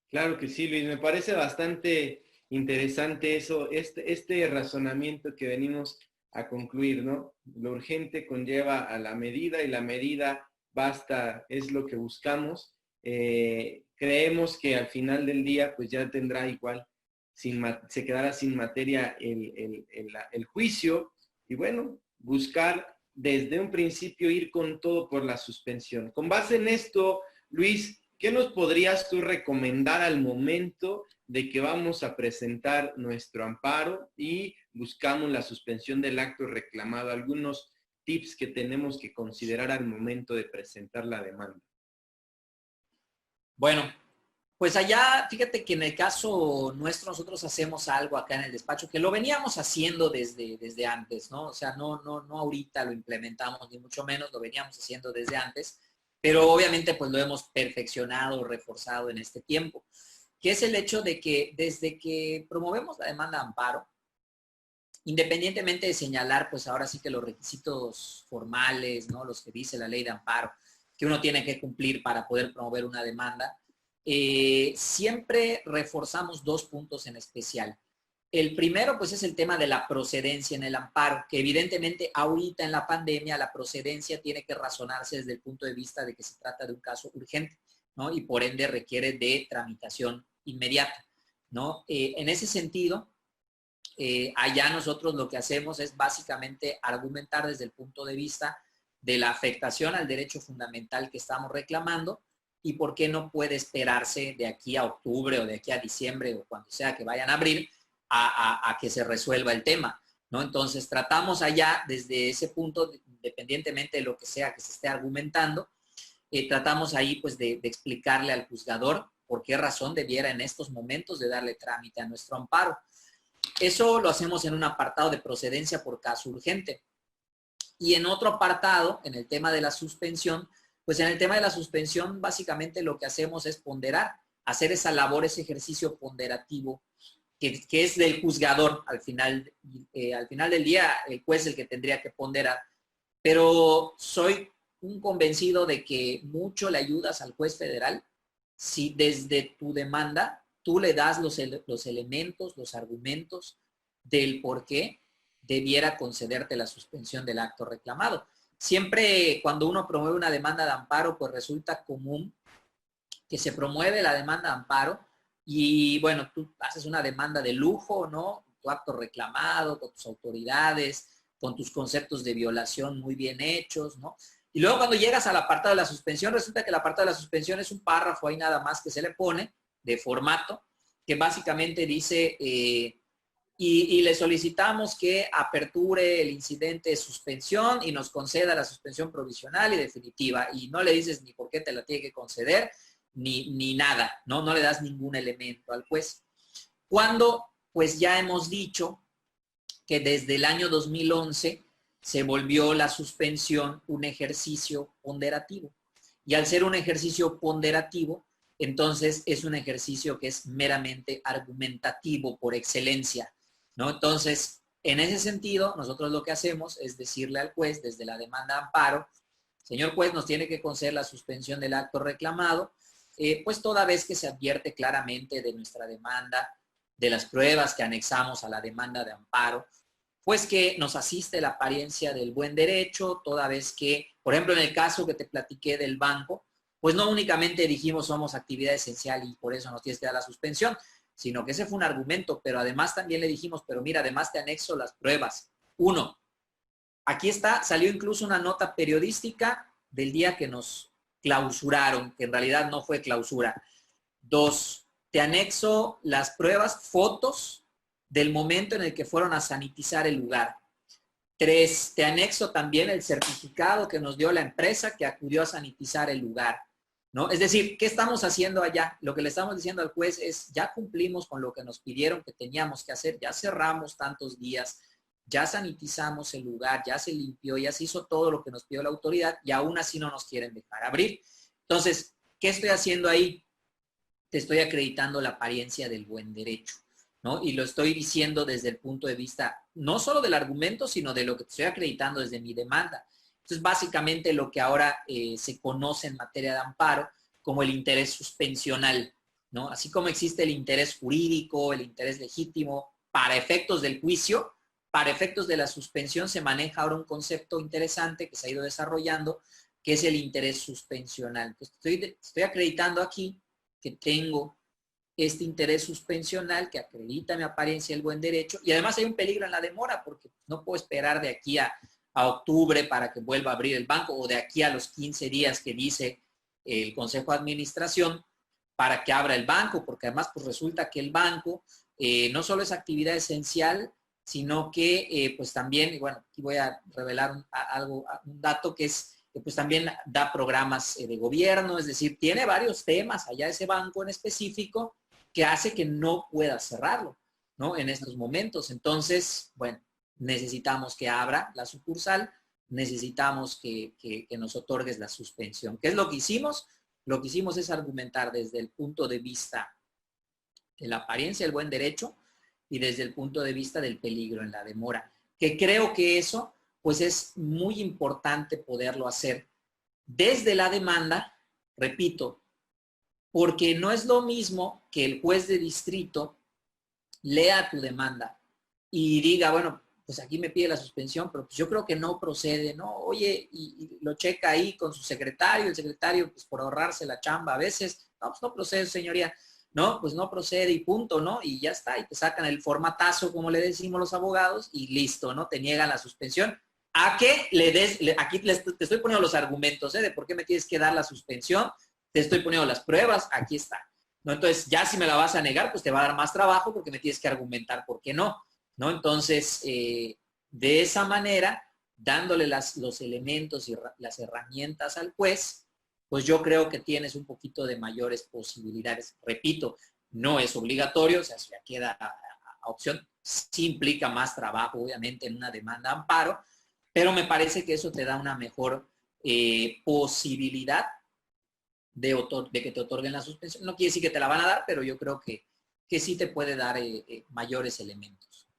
Claro que sí, Luis, me parece bastante interesante eso, este razonamiento que venimos a concluir, ¿no? Lo urgente conlleva a la medida y la medida basta, es lo que buscamos. Creemos que al final del día pues ya tendrá igual, se quedará sin materia el juicio y bueno, buscar desde un principio ir con todo por la suspensión. Con base en esto, Luis, ¿qué nos podrías tú recomendar al momento de que vamos a presentar nuestro amparo y buscamos la suspensión del acto reclamado? Algunos tips que tenemos que considerar al momento de presentar la demanda. Bueno, pues allá, fíjate que en el caso nuestro nosotros hacemos algo acá en el despacho, que lo veníamos haciendo desde antes, ¿no? O sea, no ahorita lo implementamos, ni mucho menos, lo veníamos haciendo desde antes, pero obviamente pues lo hemos perfeccionado, reforzado en este tiempo, que es el hecho de que desde que promovemos la demanda de amparo, independientemente de señalar, pues ahora sí que los requisitos formales, ¿no? Los que dice la ley de amparo, que uno tiene que cumplir para poder promover una demanda, siempre reforzamos dos puntos en especial. El primero, pues, es el tema de la procedencia en el amparo, que evidentemente ahorita en la pandemia la procedencia tiene que razonarse desde el punto de vista de que se trata de un caso urgente, ¿no? Y por ende requiere de tramitación inmediata, ¿no? En ese sentido, allá nosotros lo que hacemos es básicamente argumentar desde el punto de vista de la afectación al derecho fundamental que estamos reclamando y por qué no puede esperarse de aquí a octubre o de aquí a diciembre o cuando sea que vayan a abrir a que se resuelva el tema, ¿no? Entonces tratamos allá desde ese punto, independientemente de lo que sea que se esté argumentando, tratamos ahí pues de explicarle al juzgador por qué razón debiera en estos momentos de darle trámite a nuestro amparo. Eso lo hacemos en un apartado de procedencia por caso urgente. Y en otro apartado, en el tema de la suspensión, pues en el tema de la suspensión básicamente lo que hacemos es ponderar, hacer esa labor, ese ejercicio ponderativo que es del juzgador al final del día, el juez es el que tendría que ponderar. Pero soy un convencido de que mucho le ayudas al juez federal si desde tu demanda tú le das los elementos, los argumentos del por qué debiera concederte la suspensión del acto reclamado. Siempre cuando uno promueve una demanda de amparo, pues resulta común que se promueve la demanda de amparo y bueno, tú haces una demanda de lujo, ¿no? Tu acto reclamado, con tus autoridades, con tus conceptos de violación muy bien hechos, ¿no? Y luego cuando llegas al apartado de la suspensión, resulta que el apartado de la suspensión es un párrafo ahí nada más que se le pone de formato, que básicamente dice, y le solicitamos que aperture el incidente de suspensión y nos conceda la suspensión provisional y definitiva. Y no le dices ni por qué te la tiene que conceder, ni nada, ¿no? No le das ningún elemento al juez. Cuando, pues ya hemos dicho que desde el año 2011 se volvió la suspensión un ejercicio ponderativo. Y al ser un ejercicio ponderativo, entonces es un ejercicio que es meramente argumentativo por excelencia, ¿no? Entonces, en ese sentido, nosotros lo que hacemos es decirle al juez desde la demanda de amparo, señor juez, nos tiene que conceder la suspensión del acto reclamado, pues toda vez que se advierte claramente de nuestra demanda, de las pruebas que anexamos a la demanda de amparo, pues que nos asiste la apariencia del buen derecho, toda vez que, por ejemplo, en el caso que te platiqué del banco, pues no únicamente dijimos somos actividad esencial y por eso nos tienes que dar la suspensión, sino que ese fue un argumento, pero además también le dijimos, pero mira, además te anexo las pruebas. Uno, aquí está, salió incluso una nota periodística del día que nos clausuraron, que en realidad no fue clausura. Dos, te anexo las pruebas, fotos del momento en el que fueron a sanitizar el lugar. Tres, te anexo también el certificado que nos dio la empresa que acudió a sanitizar el lugar, ¿no? Es decir, ¿qué estamos haciendo allá? Lo que le estamos diciendo al juez es, ya cumplimos con lo que nos pidieron que teníamos que hacer, ya cerramos tantos días, ya sanitizamos el lugar, ya se limpió, ya se hizo todo lo que nos pidió la autoridad y aún así no nos quieren dejar abrir. Entonces, ¿qué estoy haciendo ahí? Te estoy acreditando la apariencia del buen derecho, ¿no? Y lo estoy diciendo desde el punto de vista no solo del argumento, sino de lo que te estoy acreditando desde mi demanda. Entonces, básicamente lo que ahora se conoce en materia de amparo como el interés suspensional, ¿no? Así como existe el interés jurídico, el interés legítimo para efectos del juicio, para efectos de la suspensión se maneja ahora un concepto interesante que se ha ido desarrollando, que es el interés suspensional. Entonces, estoy acreditando aquí que tengo este interés suspensional que acredita mi apariencia del buen derecho y además hay un peligro en la demora porque no puedo esperar de aquí a octubre para que vuelva a abrir el banco o de aquí a los 15 días que dice el Consejo de Administración para que abra el banco, porque además pues resulta que el banco no solo es actividad esencial, sino que pues también, y bueno, aquí voy a revelar un dato que es que pues también da programas de gobierno, es decir, tiene varios temas allá ese banco en específico que hace que no pueda cerrarlo, ¿no? En estos momentos. Entonces, bueno, necesitamos que abra la sucursal, necesitamos que nos otorgues la suspensión. ¿Qué es lo que hicimos? Lo que hicimos es argumentar desde el punto de vista de la apariencia del buen derecho y desde el punto de vista del peligro en la demora, que creo que eso pues es muy importante poderlo hacer desde la demanda, repito, porque no es lo mismo que el juez de distrito lea tu demanda y diga, bueno, pues aquí me pide la suspensión, pero pues yo creo que no procede, ¿no? Oye, y lo checa ahí con su secretario, el secretario, pues por ahorrarse la chamba a veces, no, pues no procede, señoría, no, pues no procede y punto, ¿no? Y ya está, y te sacan el formatazo, como le decimos los abogados, y listo, ¿no? Te niegan la suspensión. A que le des, aquí te estoy poniendo los argumentos, ¿eh? De por qué me tienes que dar la suspensión, te estoy poniendo las pruebas, aquí está. ¿No? Entonces, ya si me la vas a negar, pues te va a dar más trabajo porque me tienes que argumentar por qué no, ¿no? Entonces, de esa manera, dándole los elementos y las herramientas al juez, pues yo creo que tienes un poquito de mayores posibilidades. Repito, no es obligatorio, o sea, ya queda a opción. Sí implica más trabajo, obviamente, en una demanda de amparo, pero me parece que eso te da una mejor posibilidad de que te otorguen la suspensión. No quiere decir que te la van a dar, pero yo creo que sí te puede dar mayores elementos.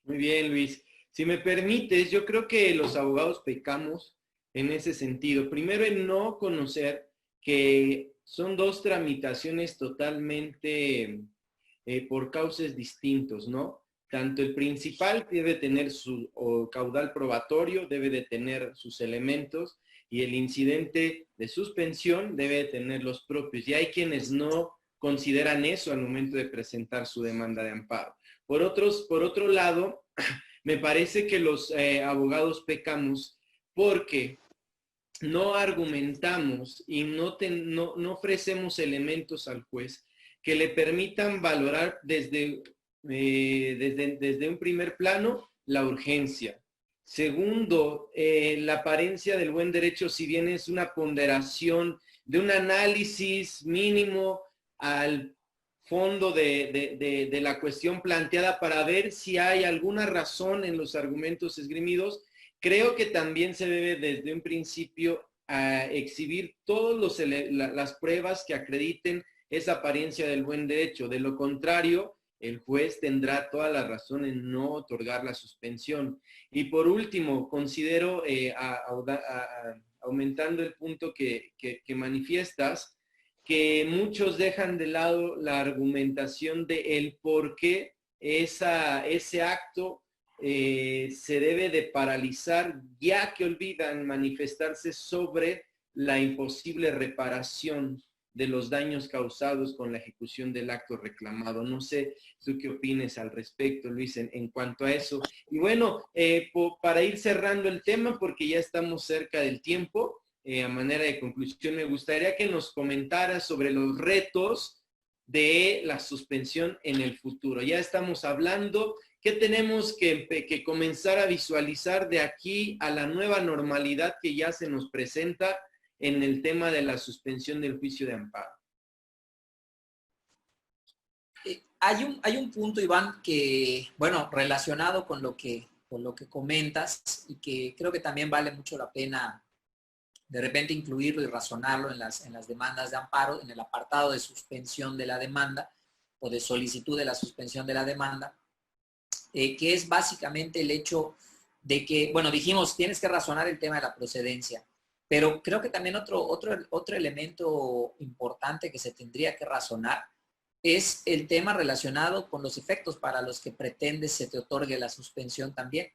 Muy bien, Luis. Si me permites, yo creo que los abogados pecamos en ese sentido. Primero, en no conocer que son dos tramitaciones totalmente por cauces distintos, ¿no? Tanto el principal debe tener su caudal probatorio, debe de tener sus elementos, y el incidente de suspensión debe de tener los propios. Y hay quienes no consideran eso al momento de presentar su demanda de amparo. Por otro lado, me parece que los abogados pecamos porque no argumentamos y no ofrecemos elementos al juez que le permitan valorar desde un primer plano la urgencia. Segundo, la apariencia del buen derecho, si bien es una ponderación de un análisis mínimo al fondo de la cuestión planteada para ver si hay alguna razón en los argumentos esgrimidos, creo que también se debe desde un principio a exhibir todas las pruebas que acrediten esa apariencia del buen derecho. De lo contrario, el juez tendrá toda la razón en no otorgar la suspensión. Y por último, considero, aumentando el punto que manifiestas, que muchos dejan de lado la argumentación de el por qué ese acto se debe de paralizar, ya que olvidan manifestarse sobre la imposible reparación de los daños causados con la ejecución del acto reclamado. No sé tú qué opines al respecto, Luis, en cuanto a eso. Y bueno, para ir cerrando el tema, porque ya estamos cerca del tiempo, a manera de conclusión, me gustaría que nos comentaras sobre los retos de la suspensión en el futuro. Ya estamos hablando, ¿qué tenemos que comenzar a visualizar de aquí a la nueva normalidad que ya se nos presenta en el tema de la suspensión del juicio de amparo? Hay un punto, Iván, que, bueno, relacionado con lo que comentas y que creo que también vale mucho la pena de repente incluirlo y razonarlo en las demandas de amparo, en el apartado de suspensión de la demanda o de solicitud de la suspensión de la demanda, que es básicamente el hecho de que, bueno, dijimos, tienes que razonar el tema de la procedencia, pero creo que también otro elemento importante que se tendría que razonar es el tema relacionado con los efectos para los que pretendes se te otorgue la suspensión también,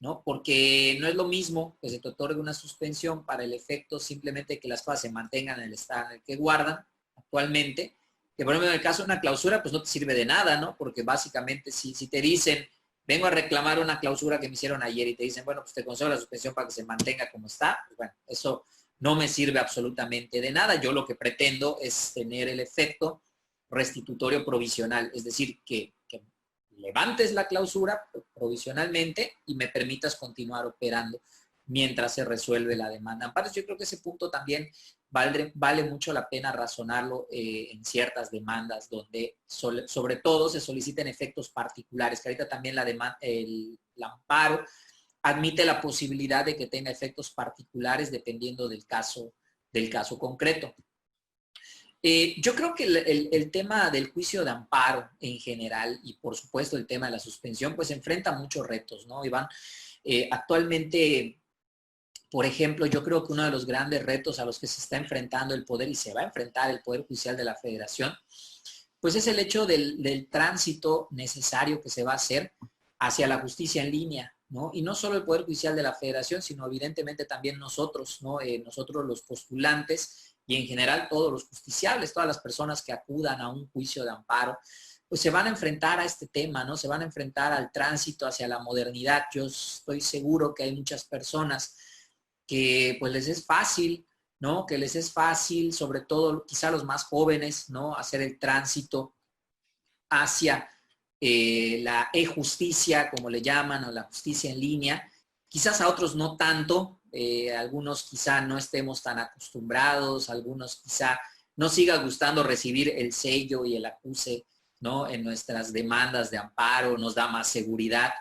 ¿no? Porque no es lo mismo que se te otorgue una suspensión para el efecto simplemente que las cosas se mantengan en el estado en el que guardan actualmente, que por ejemplo en el caso de una clausura pues no te sirve de nada, ¿no? Porque básicamente si te dicen, vengo a reclamar una clausura que me hicieron ayer y te dicen, bueno, pues te concedo la suspensión para que se mantenga como está, pues bueno, eso no me sirve absolutamente de nada. Yo lo que pretendo es tener el efecto restitutorio provisional, es decir, que levantes la clausura provisionalmente y me permitas continuar operando mientras se resuelve la demanda. Amparos, yo creo que ese punto también vale mucho la pena razonarlo en ciertas demandas donde sobre todo se soliciten efectos particulares, que ahorita también el amparo admite la posibilidad de que tenga efectos particulares dependiendo del caso concreto. Yo creo que el tema del juicio de amparo en general y por supuesto el tema de la suspensión pues enfrenta muchos retos, ¿no, Iván? Actualmente, por ejemplo, yo creo que uno de los grandes retos a los que se está enfrentando el Poder y se va a enfrentar el Poder Judicial de la Federación, pues es el hecho del tránsito necesario que se va a hacer hacia la justicia en línea, ¿no? Y no solo el Poder Judicial de la Federación, sino evidentemente también nosotros, ¿no? Nosotros los postulantes y en general todos los justiciables, todas las personas que acudan a un juicio de amparo, pues se van a enfrentar a este tema, ¿no? Se van a enfrentar al tránsito hacia la modernidad. Yo estoy seguro que hay muchas personas que pues les es fácil, ¿no? Que les es fácil, sobre todo quizá los más jóvenes, ¿no? Hacer el tránsito hacia la e-justicia, como le llaman, o la justicia en línea, quizás a otros no tanto, algunos quizá no estemos tan acostumbrados, algunos quizá no siga gustando recibir el sello y el acuse, ¿no? En nuestras demandas de amparo, nos da más seguridad.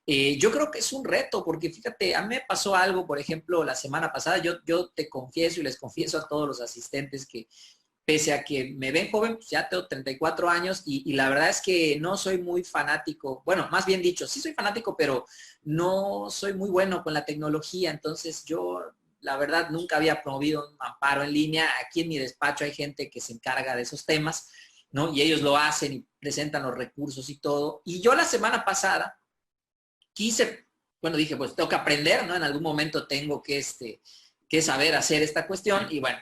Yo creo que es un reto, porque fíjate, a mí me pasó algo, por ejemplo, la semana pasada, yo te confieso y les confieso a todos los asistentes que pese a que me ven joven, pues ya tengo 34 años y la verdad es que no soy muy fanático, bueno, más bien dicho, sí soy fanático, pero no soy muy bueno con la tecnología, entonces yo, la verdad, nunca había promovido un amparo en línea. Aquí en mi despacho hay gente que se encarga de esos temas, ¿no? Y ellos lo hacen y presentan los recursos y todo. Y yo la semana pasada quise, bueno, dije, pues tengo que aprender, ¿no? En algún momento tengo que saber hacer esta cuestión y bueno,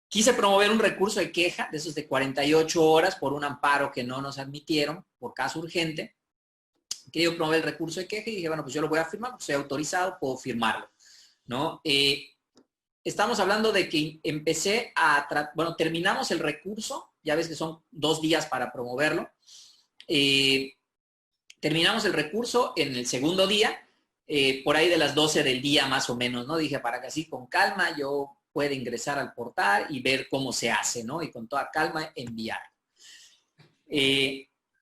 quise promover un recurso de queja de esos de 48 horas por un amparo que no nos admitieron por caso urgente. Quería promover el recurso de queja y dije, bueno, pues yo lo voy a firmar, pues soy autorizado, puedo firmarlo, ¿no? Estamos hablando de que empecé a, bueno, terminamos el recurso, ya ves que son 2 días para promoverlo. Terminamos el recurso en el segundo día, por ahí de las 12 del día más o menos, ¿no? Dije, para que así con calma yo pueda ingresar al portal y ver cómo se hace, ¿no? Y con toda calma enviar.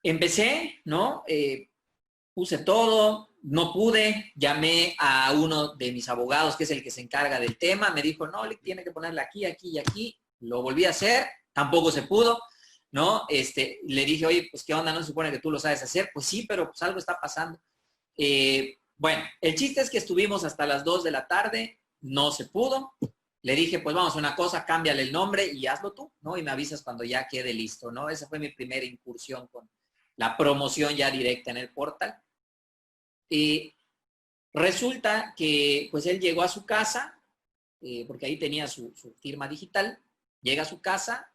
Empecé, ¿no? Puse todo, no pude, llamé a uno de mis abogados, que es el que se encarga del tema, me dijo, no, le tiene que ponerle aquí, aquí y aquí, lo volví a hacer, tampoco se pudo, ¿no? Le dije, oye, pues qué onda, no se supone que tú lo sabes hacer, pues sí, pero pues algo está pasando. Bueno, el chiste es que estuvimos hasta las 2 de la tarde, no se pudo, le dije, pues vamos a una cosa, cámbiale el nombre y hazlo tú, ¿no? Y me avisas cuando ya quede listo, ¿no? Esa fue mi primera incursión con la promoción ya directa en el portal. Resulta que pues él llegó a su casa, porque ahí tenía su firma digital, llega a su casa,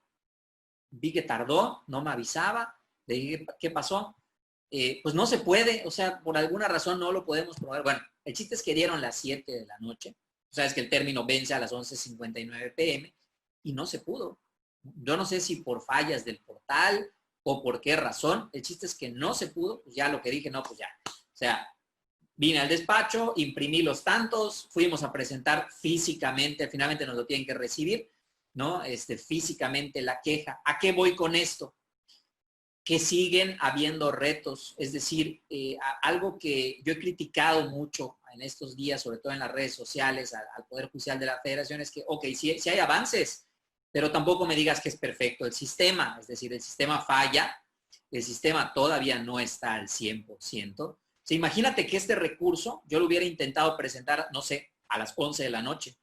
vi que tardó, no me avisaba, le dije, ¿qué pasó? Pues no se puede, o sea, por alguna razón no lo podemos probar. Bueno, el chiste es que dieron las 7 de la noche, o sea, es que el término vence a las 11:59 p.m. y no se pudo. Yo no sé si por fallas del portal o por qué razón, el chiste es que no se pudo, pues ya lo que dije, no, pues ya. O sea, vine al despacho, imprimí los tantos, fuimos a presentar físicamente, finalmente nos lo tienen que recibir, ¿no? Físicamente la queja. ¿A qué voy con esto? Que siguen habiendo retos, es decir, algo que yo he criticado mucho en estos días, sobre todo en las redes sociales, al Poder Judicial de la Federación, es que, ok, sí hay avances, pero tampoco me digas que es perfecto el sistema, es decir, el sistema falla, el sistema todavía no está al 100%. O sea, imagínate que este recurso yo lo hubiera intentado presentar, no sé, a las 11 de la noche,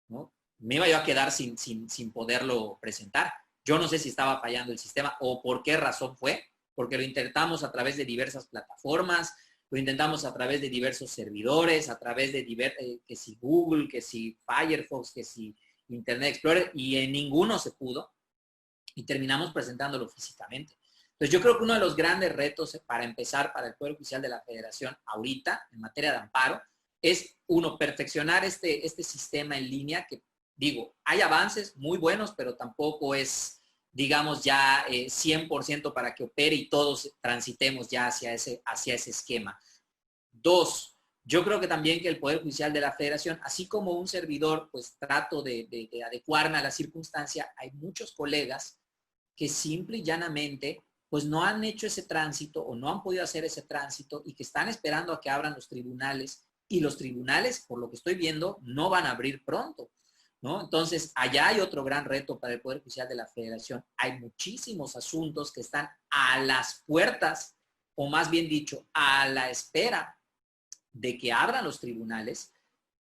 ¿no? Me iba yo a quedar sin poderlo presentar. Yo no sé si estaba fallando el sistema o por qué razón fue, porque lo intentamos a través de diversas plataformas, lo intentamos a través de diversos servidores, a través de que si Google, que si Firefox, que si Internet Explorer, y en ninguno se pudo y terminamos presentándolo físicamente. Entonces yo creo que uno de los grandes retos para empezar para el Poder Judicial de la Federación ahorita en materia de amparo es, uno, perfeccionar este sistema en línea que, digo, hay avances muy buenos, pero tampoco es, digamos, ya 100% para que opere y todos transitemos ya hacia ese esquema. Dos, yo creo que también que el Poder Judicial de la Federación, así como un servidor, pues trato de adecuarme a la circunstancia, hay muchos colegas que simple y llanamente pues no han hecho ese tránsito o no han podido hacer ese tránsito y que están esperando a que abran los tribunales y los tribunales, por lo que estoy viendo, no van a abrir pronto, ¿no? Entonces, allá hay otro gran reto para el Poder Judicial de la Federación. Hay muchísimos asuntos que están a las puertas, o más bien dicho, a la espera de que abran los tribunales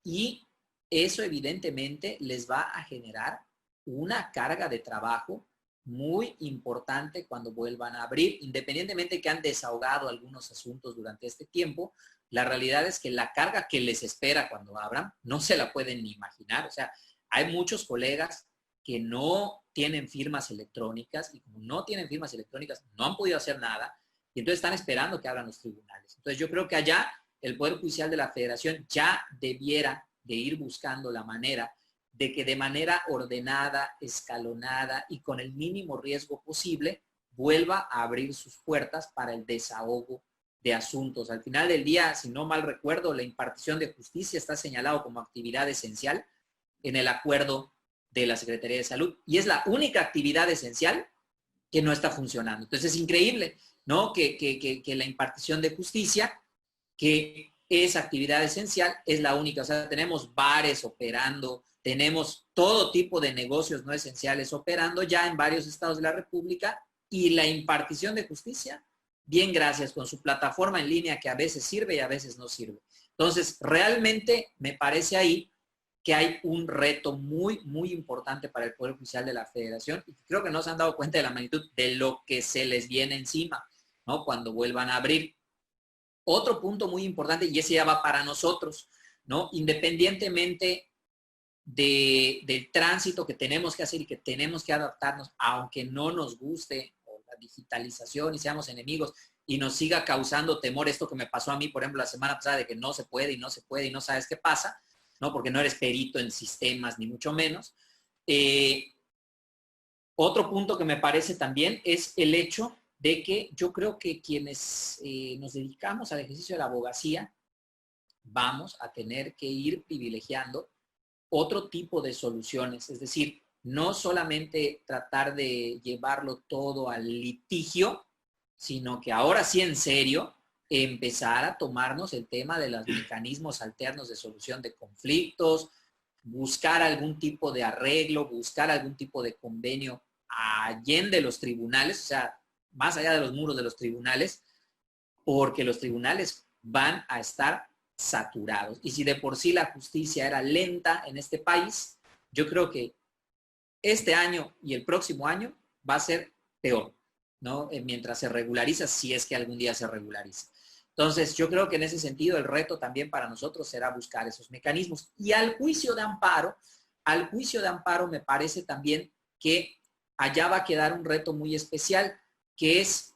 y eso evidentemente les va a generar una carga de trabajo muy importante cuando vuelvan a abrir, independientemente que han desahogado algunos asuntos durante este tiempo. La realidad es que la carga que les espera cuando abran no se la pueden ni imaginar. O sea, hay muchos colegas que no tienen firmas electrónicas y como no tienen firmas electrónicas no han podido hacer nada y entonces están esperando que abran los tribunales. Entonces yo creo que allá el Poder Judicial de la Federación ya debiera de ir buscando la manera de que de manera ordenada, escalonada y con el mínimo riesgo posible vuelva a abrir sus puertas para el desahogo de asuntos. Al final del día, si no mal recuerdo, la impartición de justicia está señalado como actividad esencial en el acuerdo de la Secretaría de Salud y es la única actividad esencial que no está funcionando. Entonces es increíble, ¿no? Que la impartición de justicia, que es actividad esencial, es la única. O sea, tenemos bares operando, tenemos todo tipo de negocios no esenciales operando ya en varios estados de la República y la impartición de justicia, bien gracias, con su plataforma en línea que a veces sirve y a veces no sirve. Entonces, realmente me parece ahí que hay un reto muy, muy importante para el Poder Judicial de la Federación y creo que no se han dado cuenta de la magnitud de lo que se les viene encima, ¿no? Cuando vuelvan a abrir. Otro punto muy importante, y ese ya va para nosotros, ¿no? Independientemente del tránsito que tenemos que hacer y que tenemos que adaptarnos, aunque no nos guste o la digitalización y seamos enemigos y nos siga causando temor, esto que me pasó a mí, por ejemplo, la semana pasada, de que no se puede y no se puede y no sabes qué pasa, ¿no? Porque no eres perito en sistemas, ni mucho menos. Otro punto que me parece también es el hecho de que yo creo que quienes nos dedicamos al ejercicio de la abogacía vamos a tener que ir privilegiando otro tipo de soluciones, es decir, no solamente tratar de llevarlo todo al litigio, sino que ahora sí en serio empezar a tomarnos el tema de los mecanismos alternos de solución de conflictos, buscar algún tipo de arreglo, buscar algún tipo de convenio allende los tribunales, o sea, más allá de los muros de los tribunales, porque los tribunales van a estar saturados. Y si de por sí la justicia era lenta en este país, yo creo que este año y el próximo año va a ser peor, ¿no? Mientras se regulariza, si es que algún día se regulariza. Entonces, yo creo que en ese sentido el reto también para nosotros será buscar esos mecanismos. Y al juicio de amparo me parece también que allá va a quedar un reto muy especial, que es,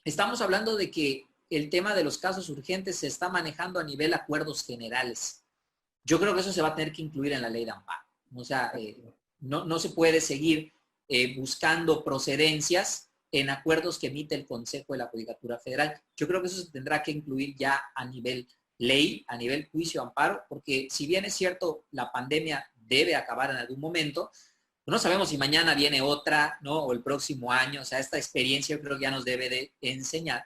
estamos hablando de que el tema de los casos urgentes se está manejando a nivel acuerdos generales. Yo creo que eso se va a tener que incluir en la ley de amparo. O sea, no se puede seguir buscando procedencias en acuerdos que emite el Consejo de la Judicatura Federal. Yo creo que eso se tendrá que incluir ya a nivel ley, a nivel juicio amparo, porque si bien es cierto, la pandemia debe acabar en algún momento, no sabemos si mañana viene otra, ¿no? O el próximo año. O sea, esta experiencia yo creo que ya nos debe de enseñar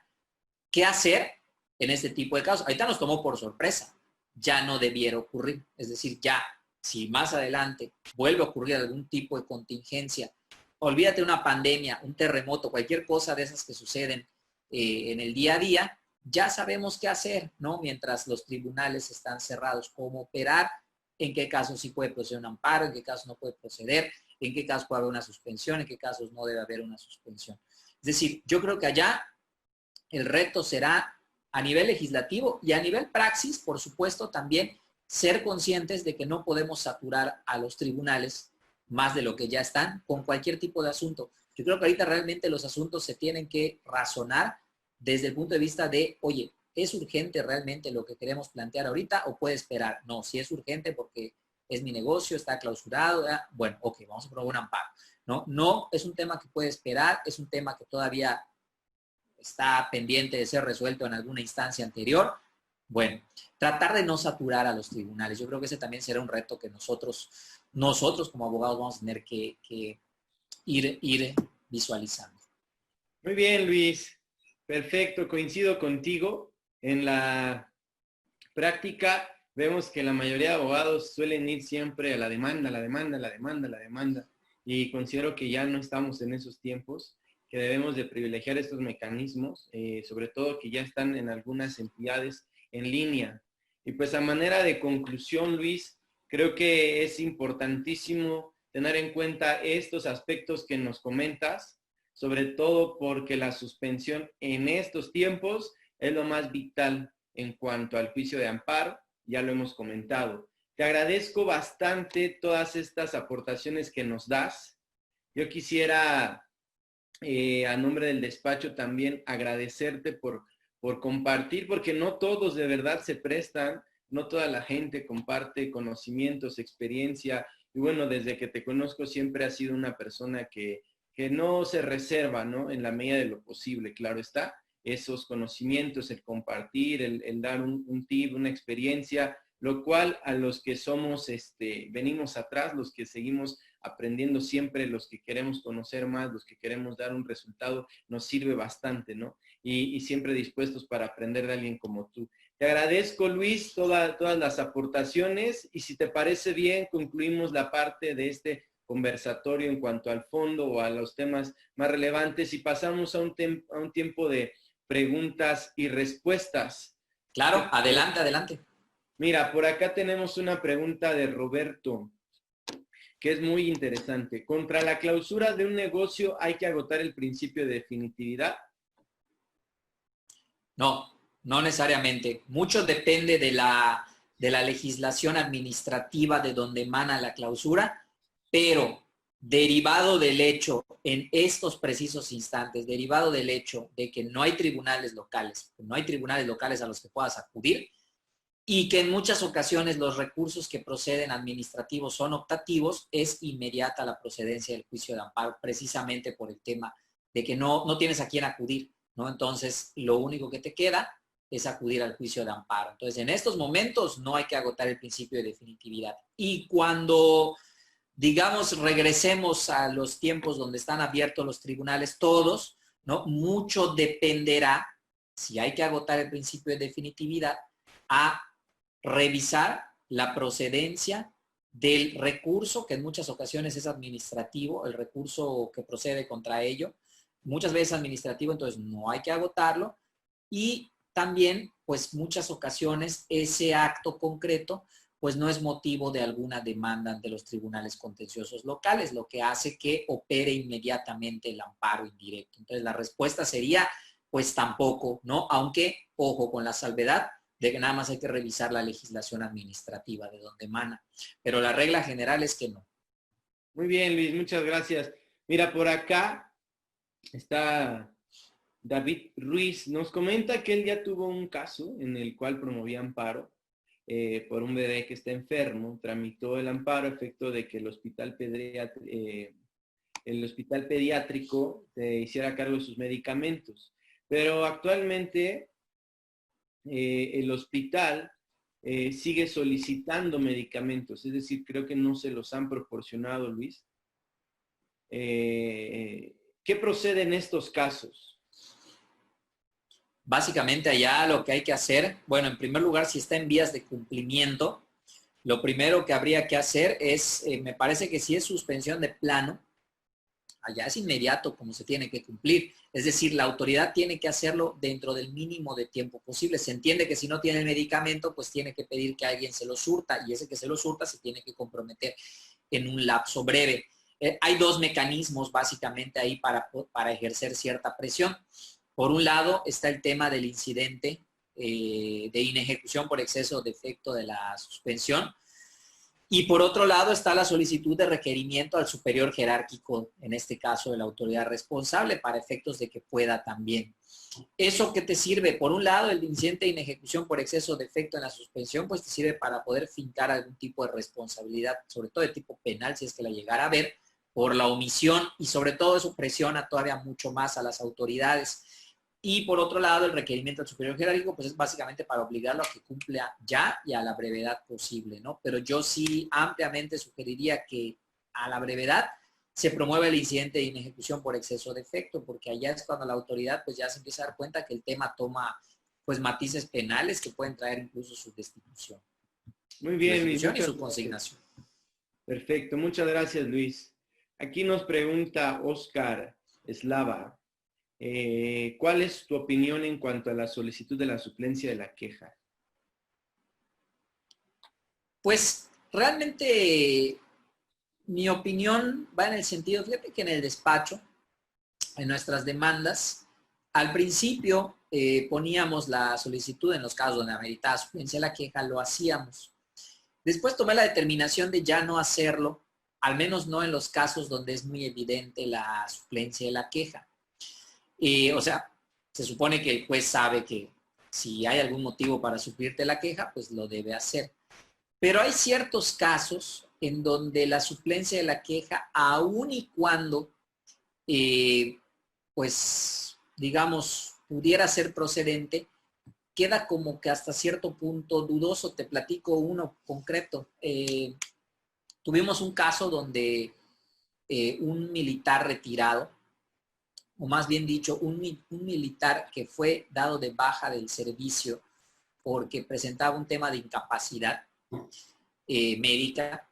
qué hacer en este tipo de casos. Ahorita nos tomó por sorpresa, ya no debiera ocurrir. Es decir, ya, si más adelante vuelve a ocurrir algún tipo de contingencia, olvídate una pandemia, un terremoto, cualquier cosa de esas que suceden en el día a día, ya sabemos qué hacer, ¿no? Mientras los tribunales están cerrados, cómo operar, en qué casos sí puede proceder un amparo, en qué casos no puede proceder, en qué casos puede haber una suspensión, en qué casos no debe haber una suspensión. Es decir, yo creo que allá el reto será a nivel legislativo y a nivel praxis, por supuesto, también ser conscientes de que no podemos saturar a los tribunales más de lo que ya están con cualquier tipo de asunto. Yo creo que ahorita realmente los asuntos se tienen que razonar desde el punto de vista de, oye, ¿es urgente realmente lo que queremos plantear ahorita o puede esperar? No, si es urgente porque es mi negocio, está clausurado, bueno, ok, vamos a probar un amparo. No, es un tema que puede esperar, es un tema que todavía está pendiente de ser resuelto en alguna instancia anterior. Bueno, tratar de no saturar a los tribunales. Yo creo que ese también será un reto que nosotros como abogados vamos a tener que ir visualizando. Muy bien, Luis. Perfecto, coincido contigo. En la práctica vemos que la mayoría de abogados suelen ir siempre a la demanda, la demanda, la demanda, la demanda. Y considero que ya no estamos en esos tiempos, que debemos de privilegiar estos mecanismos, sobre todo que ya están en algunas entidades en línea. Y pues a manera de conclusión, Luis, creo que es importantísimo tener en cuenta estos aspectos que nos comentas, sobre todo porque la suspensión en estos tiempos es lo más vital en cuanto al juicio de amparo, ya lo hemos comentado. Te agradezco bastante todas estas aportaciones que nos das. Yo quisiera, a nombre del despacho, también agradecerte por compartir, porque no todos de verdad se prestan, no toda la gente comparte conocimientos, experiencia, y bueno, desde que te conozco siempre has sido una persona que no se reserva, ¿no? En la medida de lo posible, claro está. esos conocimientos, el compartir, el dar un tip, una experiencia, lo cual a los que somos, venimos atrás, los que seguimos aprendiendo siempre, los que queremos conocer más, los que queremos dar un resultado, nos sirve bastante, ¿no? Y siempre dispuestos para aprender de alguien como tú. Te agradezco, Luis, todas las aportaciones y si te parece bien, concluimos la parte de este conversatorio en cuanto al fondo o a los temas más relevantes y pasamos a un tiempo de preguntas y respuestas. Claro, adelante, adelante. Mira, por acá tenemos una pregunta de Roberto, que es muy interesante. ¿Contra la clausura de un negocio hay que agotar el principio de definitividad? No, no necesariamente. Mucho depende de la legislación administrativa de donde emana la clausura, pero derivado del hecho, en estos precisos instantes, derivado del hecho de que no hay tribunales locales a los que puedas acudir, y que en muchas ocasiones los recursos que proceden administrativos son optativos, es inmediata la procedencia del juicio de amparo, precisamente por el tema de que no tienes a quién acudir, ¿no? Entonces, lo único que te queda es acudir al juicio de amparo. Entonces, en estos momentos no hay que agotar el principio de definitividad. Y cuando, digamos, regresemos a los tiempos donde están abiertos los tribunales todos, ¿no? Mucho dependerá, si hay que agotar el principio de definitividad, a revisar la procedencia del recurso, que en muchas ocasiones es administrativo, el recurso que procede contra ello, muchas veces administrativo, entonces no hay que agotarlo, y también, pues muchas ocasiones ese acto concreto, pues no es motivo de alguna demanda ante los tribunales contenciosos locales, lo que hace que opere inmediatamente el amparo indirecto. Entonces la respuesta sería, pues tampoco, ¿no? Aunque, ojo, con la salvedad de que nada más hay que revisar la legislación administrativa de donde emana. Pero la regla general es que no. Muy bien, Luis, muchas gracias. Mira, por acá está David Ruiz. Nos comenta que él ya tuvo un caso en el cual promovía amparo por un bebé que está enfermo. Tramitó el amparo a efecto de que el hospital pediátrico hiciera cargo de sus medicamentos. Pero actualmente el hospital sigue solicitando medicamentos, es decir, creo que no se los han proporcionado, Luis. ¿Qué procede en estos casos? Básicamente allá lo que hay que hacer, bueno, en primer lugar, si está en vías de cumplimiento, lo primero que habría que hacer es, me parece que si es suspensión de plano, allá es inmediato como se tiene que cumplir. Es decir, la autoridad tiene que hacerlo dentro del mínimo de tiempo posible. Se entiende que si no tiene el medicamento, pues tiene que pedir que alguien se lo surta y ese que se lo surta se tiene que comprometer en un lapso breve. Hay dos mecanismos básicamente ahí para ejercer cierta presión. Por un lado está el tema del incidente de inejecución por exceso o defecto de la suspensión. Y por otro lado está la solicitud de requerimiento al superior jerárquico, en este caso de la autoridad responsable, para efectos de que pueda también. ¿Eso qué te sirve? Por un lado, el incidente de inejecución por exceso o defecto en la suspensión, pues te sirve para poder fincar algún tipo de responsabilidad, sobre todo de tipo penal, si es que la llegara a ver, por la omisión, y sobre todo eso presiona todavía mucho más a las autoridades. Y por otro lado, el requerimiento del superior jerárquico, pues es básicamente para obligarlo a que cumpla ya y a la brevedad posible, ¿no? Pero yo sí ampliamente sugeriría que a la brevedad se promueva el incidente de inejecución por exceso o defecto, porque allá es cuando la autoridad pues ya se empieza a dar cuenta que el tema toma pues matices penales que pueden traer incluso su destitución. Muy bien, Luis. Destitución y su consignación. Perfecto, muchas gracias, Luis. Aquí nos pregunta Oscar Eslava. ¿Cuál es tu opinión en cuanto a la solicitud de la suplencia de la queja? Pues realmente mi opinión va en el sentido, fíjate que en el despacho, en nuestras demandas, al principio poníamos la solicitud en los casos donde ameritaba suplencia de la queja, lo hacíamos. Después tomé la determinación de ya no hacerlo, al menos no en los casos donde es muy evidente la suplencia de la queja. O sea, se supone que el juez sabe que si hay algún motivo para suplirte la queja, pues lo debe hacer. Pero hay ciertos casos en donde la suplencia de la queja, aun y cuando, pues, digamos, pudiera ser procedente, queda como que hasta cierto punto dudoso. Te platico uno concreto. Tuvimos un caso donde un militar retirado, o más bien dicho, un militar que fue dado de baja del servicio porque presentaba un tema de incapacidad médica,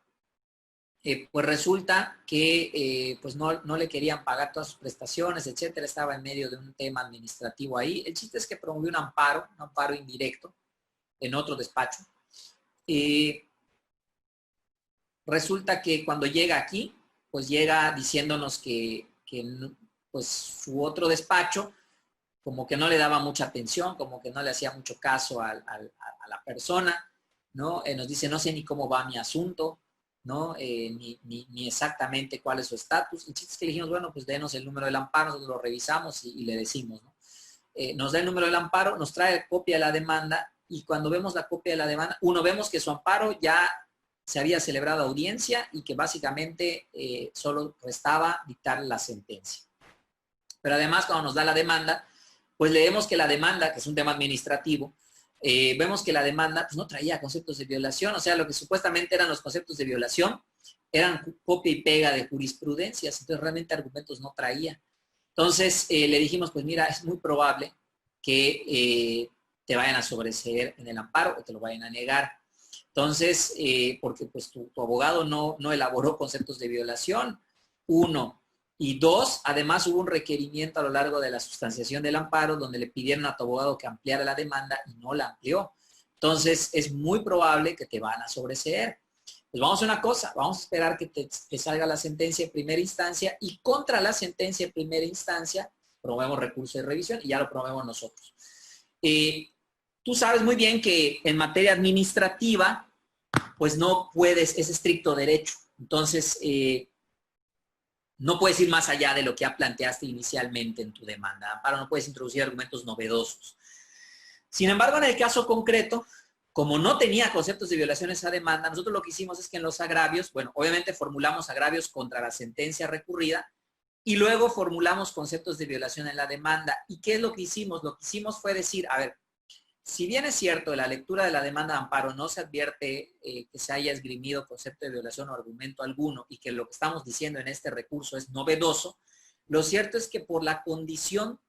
pues resulta que pues no le querían pagar todas sus prestaciones, etcétera. Estaba en medio de un tema administrativo ahí. El chiste es que promovió un amparo indirecto en otro despacho. Resulta que cuando llega aquí, pues llega diciéndonos que pues su otro despacho como que no le daba mucha atención, como que no le hacía mucho caso a la persona, ¿no? Nos dice, no sé ni cómo va mi asunto, ¿no? Ni exactamente cuál es su estatus. El chiste es que le dijimos, bueno, pues denos el número del amparo, nosotros lo revisamos y le decimos, ¿no? Nos da el número del amparo, nos trae copia de la demanda y cuando vemos la copia de la demanda, vemos que su amparo ya se había celebrado audiencia y que básicamente solo restaba dictar la sentencia. Pero además, cuando nos da la demanda, pues leemos que la demanda, que es un tema administrativo, vemos que la demanda pues, no traía conceptos de violación, o sea, lo que supuestamente eran los conceptos de violación eran copia y pega de jurisprudencias, entonces realmente argumentos no traía. Entonces le dijimos, pues mira, es muy probable que te vayan a sobreseer en el amparo o te lo vayan a negar. Entonces, porque pues tu abogado no elaboró conceptos de violación, uno. Y dos, además hubo un requerimiento a lo largo de la sustanciación del amparo donde le pidieron a tu abogado que ampliara la demanda y no la amplió. Entonces, es muy probable que te van a sobreseer. Pues vamos a una cosa, vamos a esperar que te salga la sentencia de primera instancia y contra la sentencia de primera instancia promovemos recurso de revisión y ya lo promovemos nosotros. Tú sabes muy bien que en materia administrativa, pues no puedes, es estricto derecho. Entonces, no puedes ir más allá de lo que ya planteaste inicialmente en tu demanda. Amparo, no puedes introducir argumentos novedosos. Sin embargo, en el caso concreto, como no tenía conceptos de violación esa demanda, nosotros lo que hicimos es que en los agravios, bueno, obviamente formulamos agravios contra la sentencia recurrida y luego formulamos conceptos de violación en la demanda. ¿Y qué es lo que hicimos? Lo que hicimos fue decir, a ver, si bien es cierto, en la lectura de la demanda de amparo no se advierte que se haya esgrimido concepto de violación o argumento alguno y que lo que estamos diciendo en este recurso es novedoso, lo cierto es que por la condición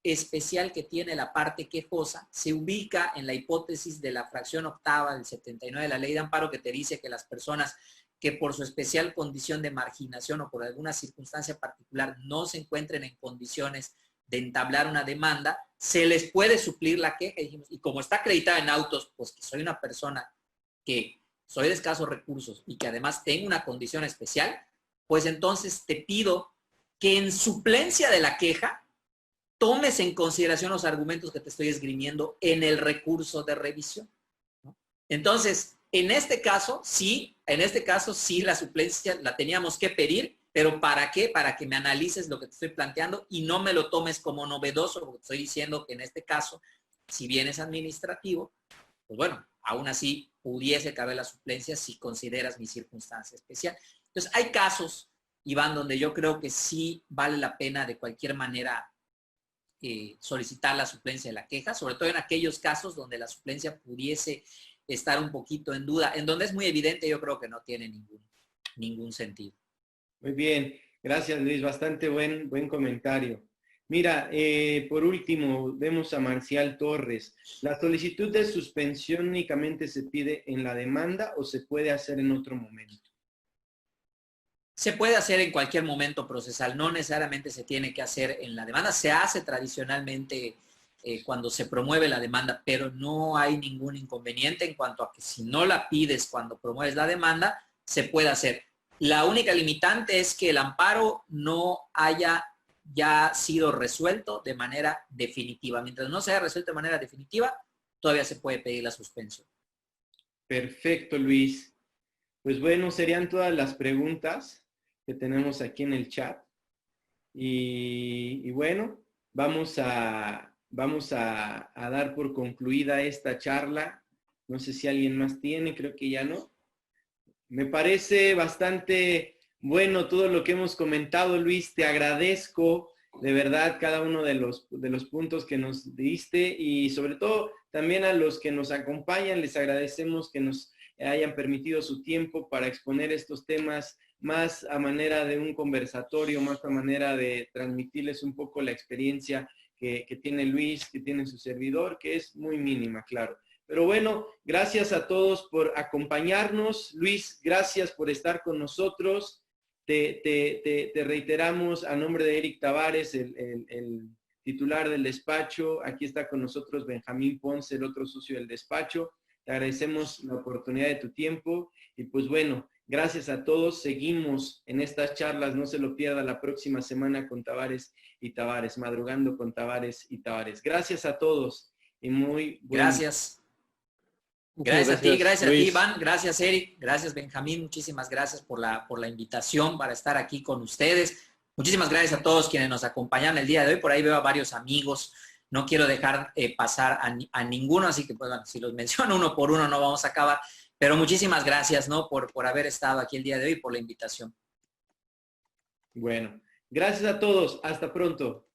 especial que tiene la parte quejosa, se ubica en la hipótesis de la fracción octava del 79 de la ley de amparo que te dice que las personas que por su especial condición de marginación o por alguna circunstancia particular no se encuentren en condiciones de entablar una demanda, se les puede suplir la queja. Y como está acreditada en autos, pues que soy una persona que soy de escasos recursos y que además tengo una condición especial, pues entonces te pido que en suplencia de la queja tomes en consideración los argumentos que te estoy esgrimiendo en el recurso de revisión, ¿no? Entonces, en este caso, sí, la suplencia la teníamos que pedir, pero ¿para qué? Para que me analices lo que te estoy planteando y no me lo tomes como novedoso, porque estoy diciendo que en este caso, si bien es administrativo, pues bueno, aún así pudiese caber la suplencia si consideras mi circunstancia especial. Entonces, hay casos, Iván, donde yo creo que sí vale la pena de cualquier manera solicitar la suplencia de la queja, sobre todo en aquellos casos donde la suplencia pudiese estar un poquito en duda, en donde es muy evidente, yo creo que no tiene ningún sentido. Muy bien, gracias Luis, bastante buen comentario. Mira, por último, vemos a Marcial Torres. ¿La solicitud de suspensión únicamente se pide en la demanda o se puede hacer en otro momento? Se puede hacer en cualquier momento procesal, no necesariamente se tiene que hacer en la demanda. Se hace tradicionalmente cuando se promueve la demanda, pero no hay ningún inconveniente en cuanto a que si no la pides cuando promueves la demanda, se puede hacer. La única limitante es que el amparo no haya ya sido resuelto de manera definitiva. Mientras no se haya resuelto de manera definitiva, todavía se puede pedir la suspensión. Perfecto, Luis. Pues bueno, serían todas las preguntas que tenemos aquí en el chat. Y bueno, vamos a dar por concluida esta charla. No sé si alguien más tiene, creo que ya no. Me parece bastante bueno todo lo que hemos comentado, Luis. Te agradezco de verdad cada uno de los puntos que nos diste y sobre todo también a los que nos acompañan, les agradecemos que nos hayan permitido su tiempo para exponer estos temas más a manera de un conversatorio, más a manera de transmitirles un poco la experiencia que tiene Luis, que tiene su servidor, que es muy mínima, claro. Pero bueno, gracias a todos por acompañarnos. Luis, gracias por estar con nosotros. Te reiteramos a nombre de Eric Tavares, el titular del despacho. Aquí está con nosotros Benjamín Ponce, el otro socio del despacho. Te agradecemos la oportunidad de tu tiempo. Y pues bueno, gracias a todos. Seguimos en estas charlas. No se lo pierda la próxima semana con Tavares y Tavares, madrugando con Tavares y Tavares. Gracias a todos y muy buen día. Gracias. Gracias a ti, Iván, gracias, Eric, gracias, Benjamín, muchísimas gracias por la invitación para estar aquí con ustedes. Muchísimas gracias a todos quienes nos acompañan el día de hoy. Por ahí veo a varios amigos, no quiero dejar pasar a ninguno, así que pues, bueno, si los menciono uno por uno no vamos a acabar, pero muchísimas gracias, ¿no? por haber estado aquí el día de hoy y por la invitación. Bueno, gracias a todos, hasta pronto.